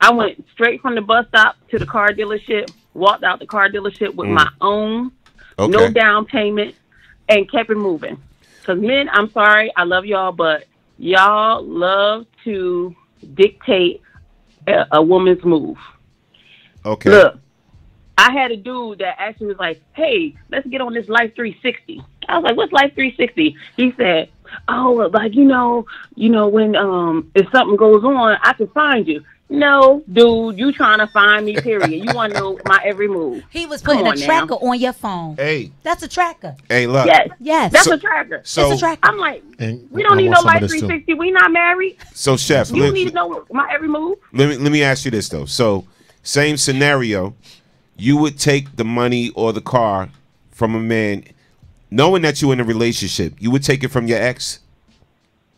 I went straight from the bus stop to the car dealership, walked out the car dealership with my own, no down payment, and kept it moving. Because men, I'm sorry, I love y'all, but y'all love to dictate a woman's move. Okay. Look, I had a dude that actually was like, hey, let's get on this Life 360. I was like, what's Life 360? He said, oh, like, when if something goes on, I can find you. No, dude, you trying to find me, period. You want to know my every move. He was putting a tracker on your phone. Hey. That's a tracker. Hey, look. Yes. That's a tracker. So- it's a tracker. I'm like, And we don't I need want no some of Life this, too. 360. We not married. So, Chef, You need to know my every move. let me ask you this, though. So, same scenario. You would take the money or the car from a man, knowing that you're in a relationship. You would take it from your ex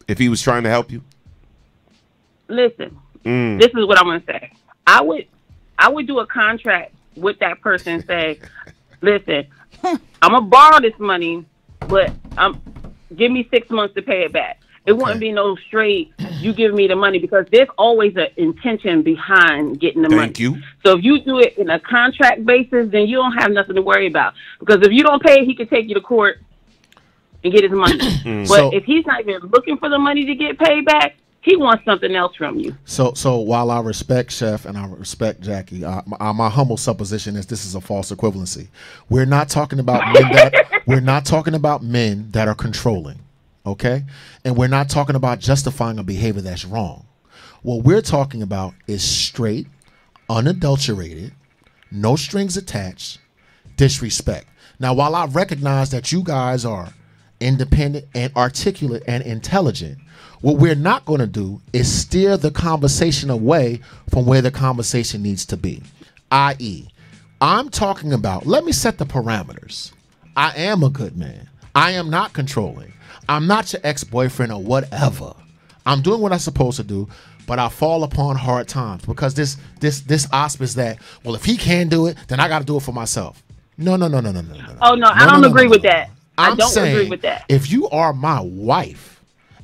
if he was trying to help you? Listen, this is what I'm going to say. I would do a contract with that person and say, listen, I'm going to borrow this money, but give me 6 months to pay it back. It wouldn't be no straight, you give me the money, because there's always an intention behind getting the money. Thank you. So if you do it in a contract basis, then you don't have nothing to worry about. Because if you don't pay, he could take you to court and get his money. But So- if he's not even looking for the money to get paid back, he wants something else from you. So while I respect Chef and I respect Jackie, my humble supposition is this is a false equivalency. We're not talking about men that are controlling, okay? And we're not talking about justifying a behavior that's wrong. What we're talking about is straight, unadulterated, no strings attached, disrespect. Now, while I recognize that you guys are independent and articulate and intelligent, what we're not going to do is steer the conversation away from where the conversation needs to be. I.e., I'm talking about, let me set the parameters. I am a good man. I am not controlling. I'm not your ex-boyfriend or whatever. I'm doing what I'm supposed to do, but I fall upon hard times because this auspice that, well, if he can't do it, then I got to do it for myself. No. Oh, no, I don't agree with that. I don't agree with that. If you are my wife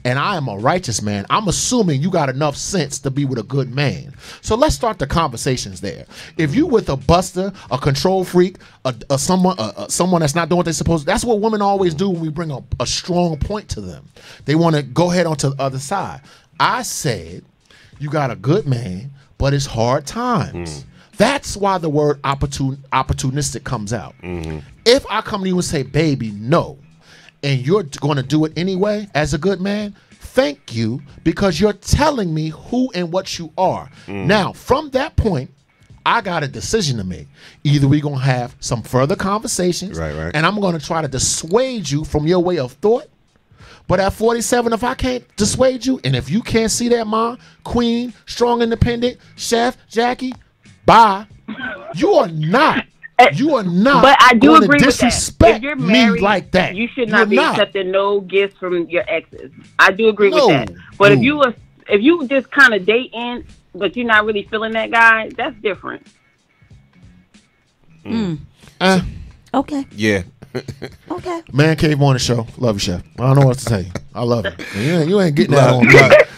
and I am a righteous man, I'm assuming you got enough sense to be with a good man. So let's start the conversations there. If you with a buster, a control freak, someone that's not doing what they're supposed to, that's what women always do when we bring a strong point to them. They want to go ahead onto the other side. I said, you got a good man, but it's hard times. That's why the word opportunistic comes out. If I come to you and say, baby, no, and you're going to do it anyway as a good man, thank you, because you're telling me who and what you are. Now, from that point, I got a decision to make. Either we're going to have some further conversations, and I'm going to try to dissuade you from your way of thought. But at 47, if I can't dissuade you, and if you can't see that, Ma, Queen, Strong Independent, Chef, Jackie, bye. You are not. You are not. But I do agree with that. Disrespect if you're married, me like that. You should not be accepting no gifts from your exes. I do agree with that. But if you just kind of dating, but you're not really feeling that guy, that's different. Okay. Yeah. Okay. Man Cave Morning Show. Love you, Chef. I don't know what to tell you. I love it. You ain't getting that on me.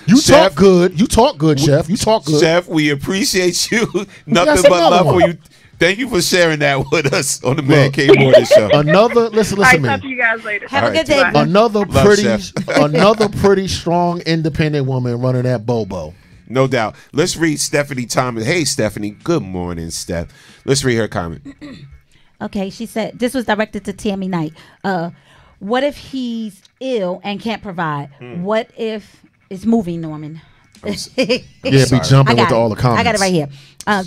You Chef, talk good. You talk good, Chef. You talk good. Chef, we appreciate you. Nothing but love for you. Thank you for sharing that with us on the Man Cave Morning Show. Listen All right, to me. talk to you guys later. Have a good day. Another pretty strong, independent woman running that Bobo. No doubt. Let's read Stephanie Thomas. Hey, Stephanie. Good morning, Steph. Let's read her comment. Okay, she said this was directed to Tammy Knight. What if he's ill and can't provide? What if it's moving, Norman? Be jumping with all the comments. I got it right here.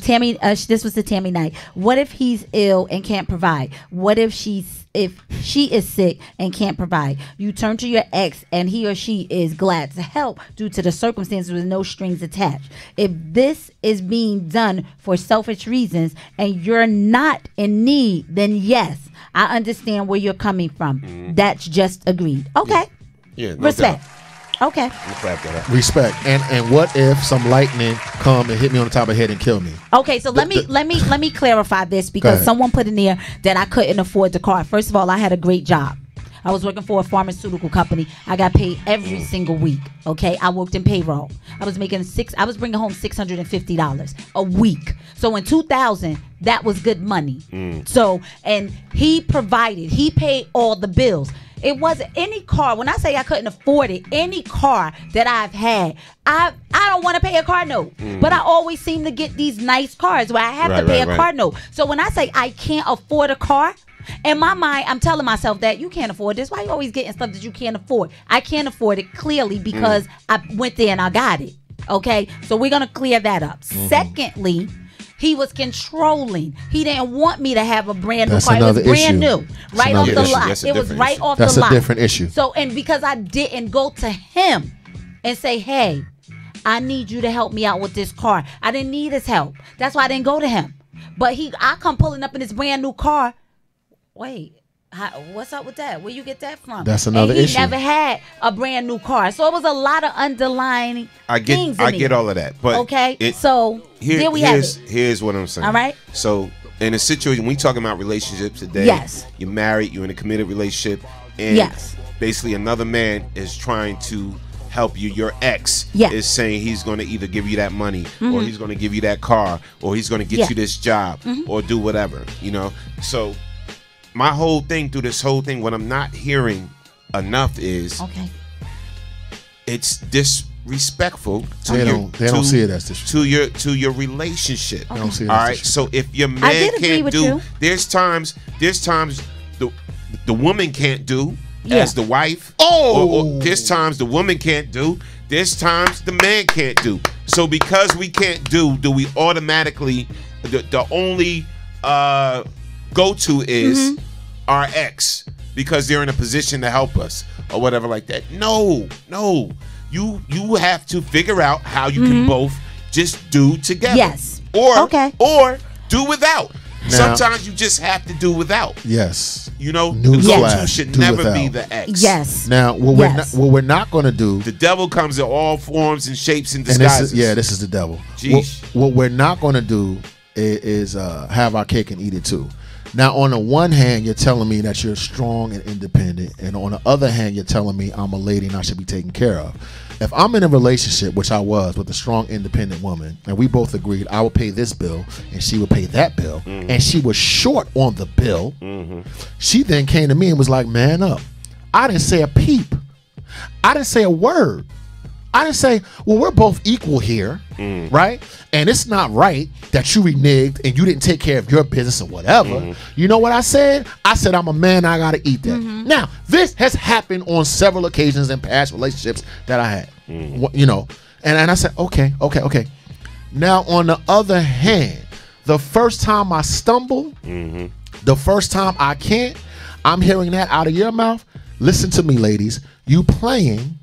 Tammy, this was to Tammy Knight. What if he's ill and can't provide? What if she is sick and can't provide? You turn to your ex and he or she is glad to help due to the circumstances with no strings attached. If this is being done for selfish reasons and you're not in need, then yes, I understand where you're coming from. That's just agreed. Okay. Yeah. No Respect. doubt. Okay. Respect. And what if some lightning come and hit me on the top of the head and kill me? Okay, so let me clarify this, because someone put in there that I couldn't afford the car. First of all, I had a great job. I was working for a pharmaceutical company. I got paid every single week. Okay, I worked in payroll. I was bringing home $650 a week. So in 2000, that was good money. So, and he provided. He paid all the bills. It wasn't any car. When I say I couldn't afford it, any car that I've had, I don't want to pay a car note. But I always seem to get these nice cars where I have to pay a car note. So when I say I can't afford a car, in my mind, I'm telling myself that you can't afford this. Why you always getting stuff that you can't afford? I can't afford it clearly because I went there and I got it. Okay, so we're gonna clear that up. Secondly, he was controlling. He didn't want me to have a brand new car. It was brand new, right off the lot. It was right off the lot. That's a different issue. So, and because I didn't go to him and say, hey, I need you to help me out with this car. I didn't need his help. That's why I didn't go to him. But I come pulling up in this brand new car. Wait, what's up with that? Where you get that from? That's another issue. issue. He never had a brand new car. So it was a lot of underlying things in I get all of that. But okay, so there we have it. Here's what I'm saying. All right. So in a situation, we talking about relationships today. Yes. You're married, you're in a committed relationship, and basically another man is trying to help you. Your ex is saying he's going to either give you that money or he's going to give you that car or he's going to get you this job or do whatever, you know. So my whole thing through this whole thing, what I'm not hearing enough is it's disrespectful to they don't see it as disrespectful to your relationship. They don't see it all as right. So if your man can't do, there's times the woman can't do as the wife. Or there's times the woman can't do. There's times the man can't do. So because we can't do we automatically the only go-to is our ex because they're in a position to help us or whatever like that. No. You have to figure out how you can both just do together. Yes. Or do without. Now, sometimes you just have to do without. Yes. You know, the go-to should never without. be the ex. Yes. Now, what we're not going to do. The devil comes in all forms and shapes and disguises. This is the devil. What we're not going to do is have our cake and eat it too. Now, on the one hand, you're telling me that you're strong and independent, and on the other hand, you're telling me I'm a lady and I should be taken care of. If I'm in a relationship, which I was, with a strong, independent woman, and we both agreed I would pay this bill and she would pay that bill, and she was short on the bill, she then came to me and was like, man up. I didn't say a peep. I didn't say a word. I didn't say, well, we're both equal here, right? And it's not right that you reneged and you didn't take care of your business or whatever. You know what I said? I said, I'm a man, I gotta eat that. Now, this has happened on several occasions in past relationships that I had. You know, and I said, okay. Now, on the other hand, the first time I stumble, the first time I can't, I'm hearing that out of your mouth. Listen to me, ladies. You playing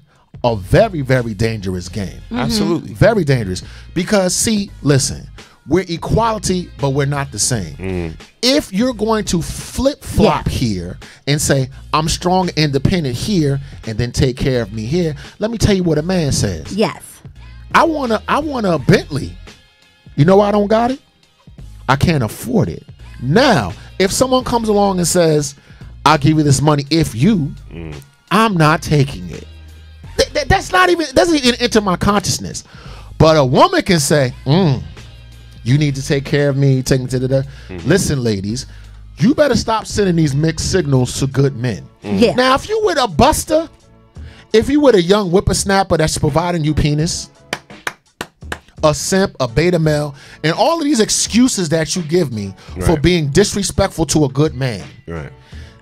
a very, very dangerous game. Absolutely. Very dangerous. Because, see, listen, we're equality, but we're not the same. If you're going to flip-flop here and say, I'm strong, independent here, and then take care of me here, let me tell you what a man says. Yes. I want a Bentley. You know why I don't got it? I can't afford it. Now, if someone comes along and says, I'll give you this money if you, I'm not taking it. That's not even, doesn't even enter my consciousness. But a woman can say, you need to take care of me, take me to the Listen, ladies, you better stop sending these mixed signals to good men. Now, if you with a buster, if you with a young whippersnapper that's providing you penis, a simp, a beta male, and all of these excuses that you give me for being disrespectful to a good man,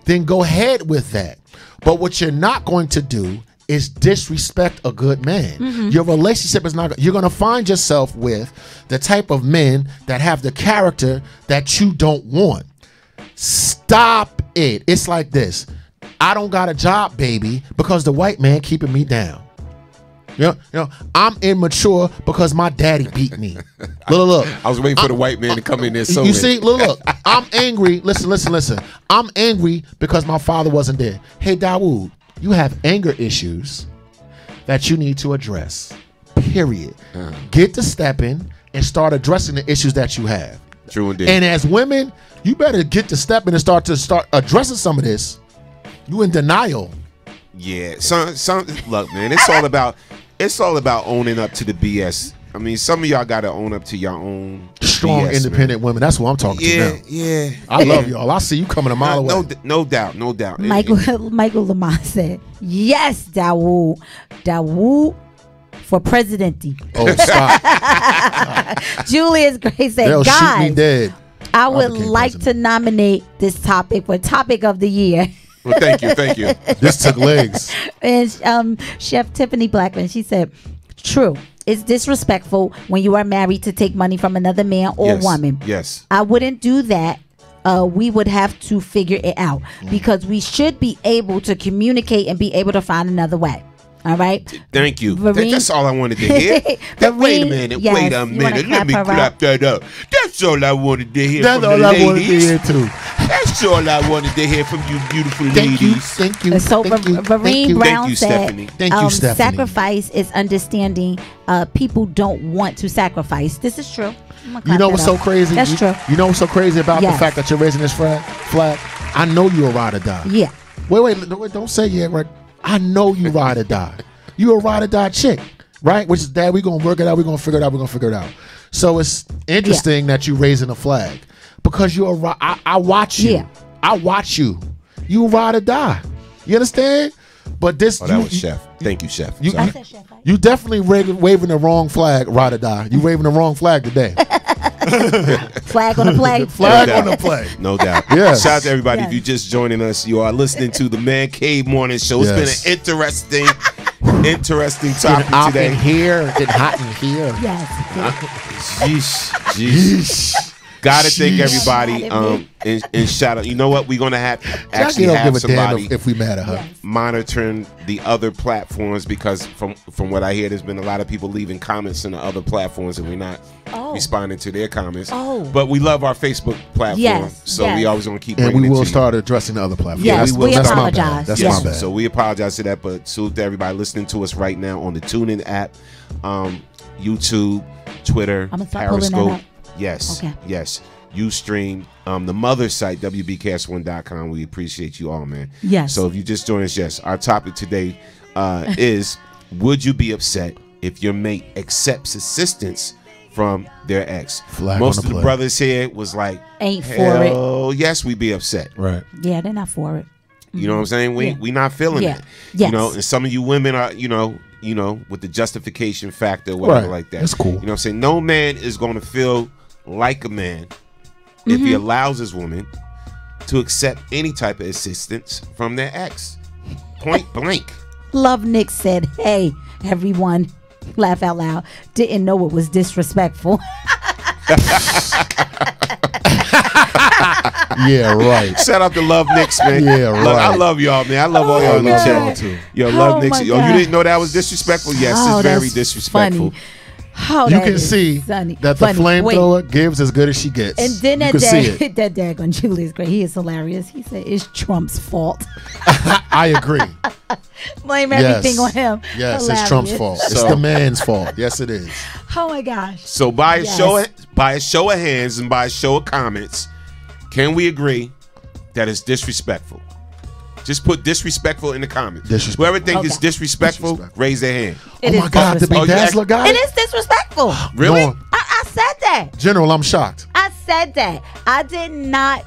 then go ahead with that. But what you're not going to do is disrespect a good man. Your relationship is not, you're going to find yourself with the type of men that have the character that you don't want. Stop it. It's like this. I don't got a job, baby, because the white man keeping me down. You know, I'm immature because my daddy beat me. Look. I was waiting for the white man to come in there. So you see, look. I'm angry. Listen. I'm angry because my father wasn't there. Hey, Dawood, you have anger issues that you need to address. Period. Get to stepping and start addressing the issues that you have. True indeed. And as women, you better get to stepping and start addressing some of this. You in denial. Yeah, some look, man. It's all about owning up to the BS. I mean, some of y'all got to own up to your own strong, BS, independent women. That's what I'm talking to now. Yeah. I love y'all. I see you coming a mile away. No doubt. Michael Lamont said, "Yes, Dawood for presidente." Oh, stop. Julius Gray said, "They'll shoot me guys, dead." I would like to nominate this topic for topic of the year." Well, thank you. This took legs. And Chef Tiffany Blackman, she said, "True. It's disrespectful when you are married to take money from another man or woman. Yes. I wouldn't do that. We would have to figure it out because we should be able to communicate and be able to find another way." All right. Thank you. Vareen, That's all I wanted to hear. Wait a minute. Wait a minute. Let me clap that up. That's all I wanted to hear from the ladies. That's all I wanted to hear too. That's all I wanted to hear from you beautiful ladies. Thank you. So Vareen Brown said, Thank you, Stephanie. Sacrifice is understanding people don't want to sacrifice. This is true. You know what's so crazy? That's true. You know what's so crazy about the fact that you're raising this flag? I know you're a ride or die. Yeah. Wait, don't say yeah, right? I know you ride or die. You a ride or die chick, right? Which is that we're gonna work it out, we're gonna figure it out. So it's interesting that you raising a flag because you're I watch you. Yeah. I watch you. You ride or die. You understand? But this that was Chef. Thank you, Chef. You definitely waving the wrong flag, ride or die. You waving the wrong flag today. Flag on the play. Flag on the play. No doubt. Yes. Shout out to everybody. If you're just joining us, you are listening to the Man Cave Morning Show. It's been an interesting topic today. In here, getting hot in here. Yes. Jeez. Gotta thank everybody. And shout out. You know what? We're gonna have somebody if we mad at her monitoring the other platforms because from what I hear, there's been a lot of people leaving comments on the other platforms and we're not responding to their comments. But we love our Facebook platform, so we always gonna keep. And we will start addressing the other platforms. Yes, we apologize. That's my bad. So we apologize to that, but salute to everybody listening to us right now on the TuneIn app, YouTube, Twitter, Periscope. Yes. Ustream, the mother site, WBKS1.com. We appreciate you all, man. Yes. So if you just joined us, our topic today is, would you be upset if your mate accepts assistance from their ex? Most of the brothers here was like, ain't for it. Oh, yes, we'd be upset. Right. Yeah, they're not for it. You know what I'm saying? We not feeling it. Yes. You know, and some of you women are, you know, you know, with the justification factor, whatever like that. That's cool. You know what I'm saying? No man is going to feel like a man if he allows his woman to accept any type of assistance from their ex. Point blank. Love Nick said, "Hey, everyone, laugh out loud. Didn't know it was disrespectful." Yeah, right. Shout out to Love Knicks, man. Yeah, right. Look, I love y'all, man. I love all y'all in the chat too. Yo, Love Knicks. my Yo, God. you didn't know that was disrespectful? Yes, Oh, it's very that's disrespectful. funny. Oh, You that can is see funny. that the Funny. Wait. flamethrower gives as good as she gets. And then you that can see it. that daggone Julius Gray, he is hilarious. He said it's Trump's fault. I agree. Blame Yes. everything on him. Yes, Hilarious. it's Trump's fault. It's So- the man's fault. Yes, it is. Oh my gosh. So by a Yes. show of hands and by a show of comments, can we agree that it's disrespectful? Just put disrespectful in the comments. Disrespectful. Whoever thinks it's disrespectful, raise their hand. It Oh is my God, the disrespectful. Big Dazzler guy? It is disrespectful. Really? No. I said that. General, I'm shocked. I said that. I did not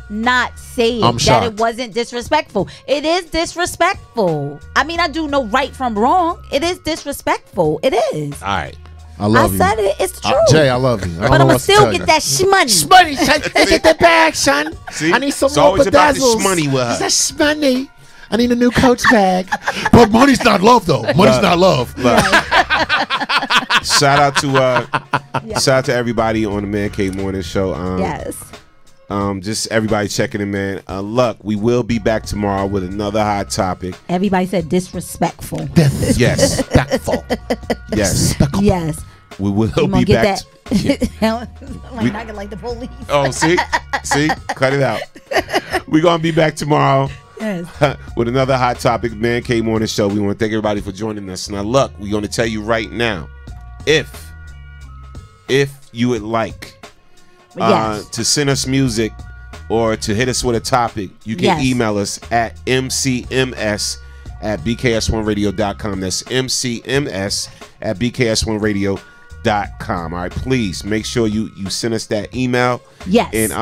say it, I'm that shocked. it wasn't disrespectful. It is disrespectful. I mean, I do know right from wrong. It is disrespectful. It is. All right. I love you. I said it. It's true. Jay, I love you. I don't but know I'm gonna what to still tell get you. that shmoney. Shmoney, son. Let's get the bag, son. See? I need some It's more always about the bedazzles. shmoney with her. It's a shmoney. I need a new Coach bag. But money's not love, though. Money's not love. Look. Shout out to everybody on the Man Cave Morning Show. Yes. Just everybody checking in, man. Luck, we will be back tomorrow with another hot topic. Everybody said disrespectful. Yes. Disrespectful. Yes. Yes. We will You be gonna get back. like knocking like the police. Oh, see? Cut it out. We're going to be back tomorrow Yes. with another hot topic, Man Cave Morning Show. We want to thank everybody for joining us. Now, look, we're going to tell you right now, if you would like Yes. to send us music or to hit us with a topic, you can Yes. email us at mcms@bks1radio.com. That's mcms@bks1radio.com. All right, please make sure you send us that email. Yes. And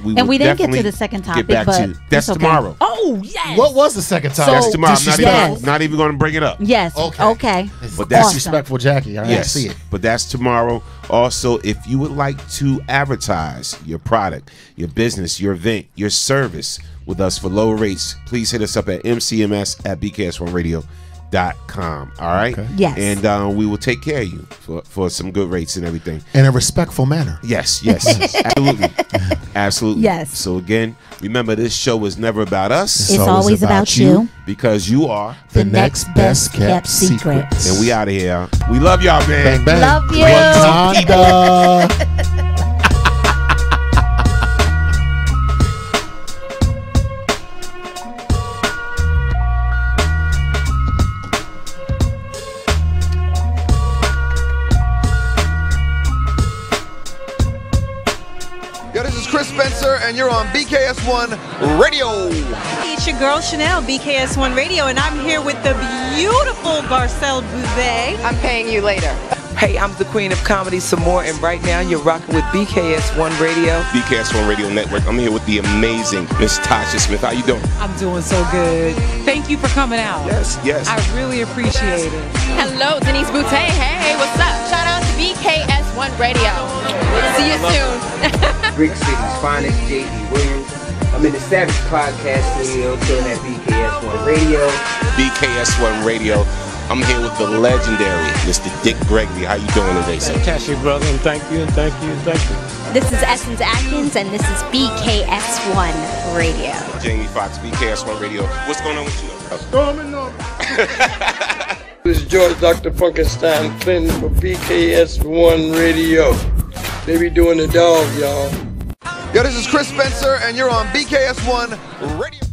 we And will we didn't get to definitely the second get topic, back but to you. That's it's okay. tomorrow. Oh yes. What was the second time? So- That's tomorrow. Yes. Not even going to bring it up. Yes. Okay. But that's disrespectful, Jackie. I didn't Yes, see it. but that's tomorrow. Also, if you would like to advertise your product, your business, your event, your service with us for low rates, please hit us up at mcms@bks1radio.com. All right? Okay. Yes. And we will take care of you for some good rates and everything. In a respectful manner. Yes. Absolutely. Absolutely. Yes. So again, remember, this show is never about us. It's always about you. Because you are The next best kept secret. And we out of here. We love y'all, man. Bang, bang. Love you. Wakanda. Yo, this is Chris Spencer, and you're on BKS1 Radio. It's your girl Chanel, BKS1 Radio, and I'm here with the beautiful Garcelle Bouvet. I'm paying you later. Hey, I'm the queen of comedy, some more, and right now you're rocking with BKS1 Radio. BKS1 Radio Network. I'm here with the amazing Miss Tasha Smith. How you doing? I'm doing so good. Thank you for coming out. Yes. I really appreciate it. Hello, Denise Boutte. Hey, what's up? Shout out to BKS1 Radio. See you soon. Brick City's finest, J.D. Williams. I'm in the Savage Podcast Studio, chilling at BKS1 Radio. BKS1 Radio. I'm here with the legendary Mr. Dick Gregory. How you doing today, sir? Fantastic, brother, and thank you. This is Essence Atkins, and this is BKS1 Radio. Jamie Foxx, BKS1 Radio. What's going on with you? Storming up. This is George Dr. Funkenstein Clinton for BKS1 Radio. They be doing the dog, y'all. Yo, this is Chris Spencer, and you're on BKS1 Radio.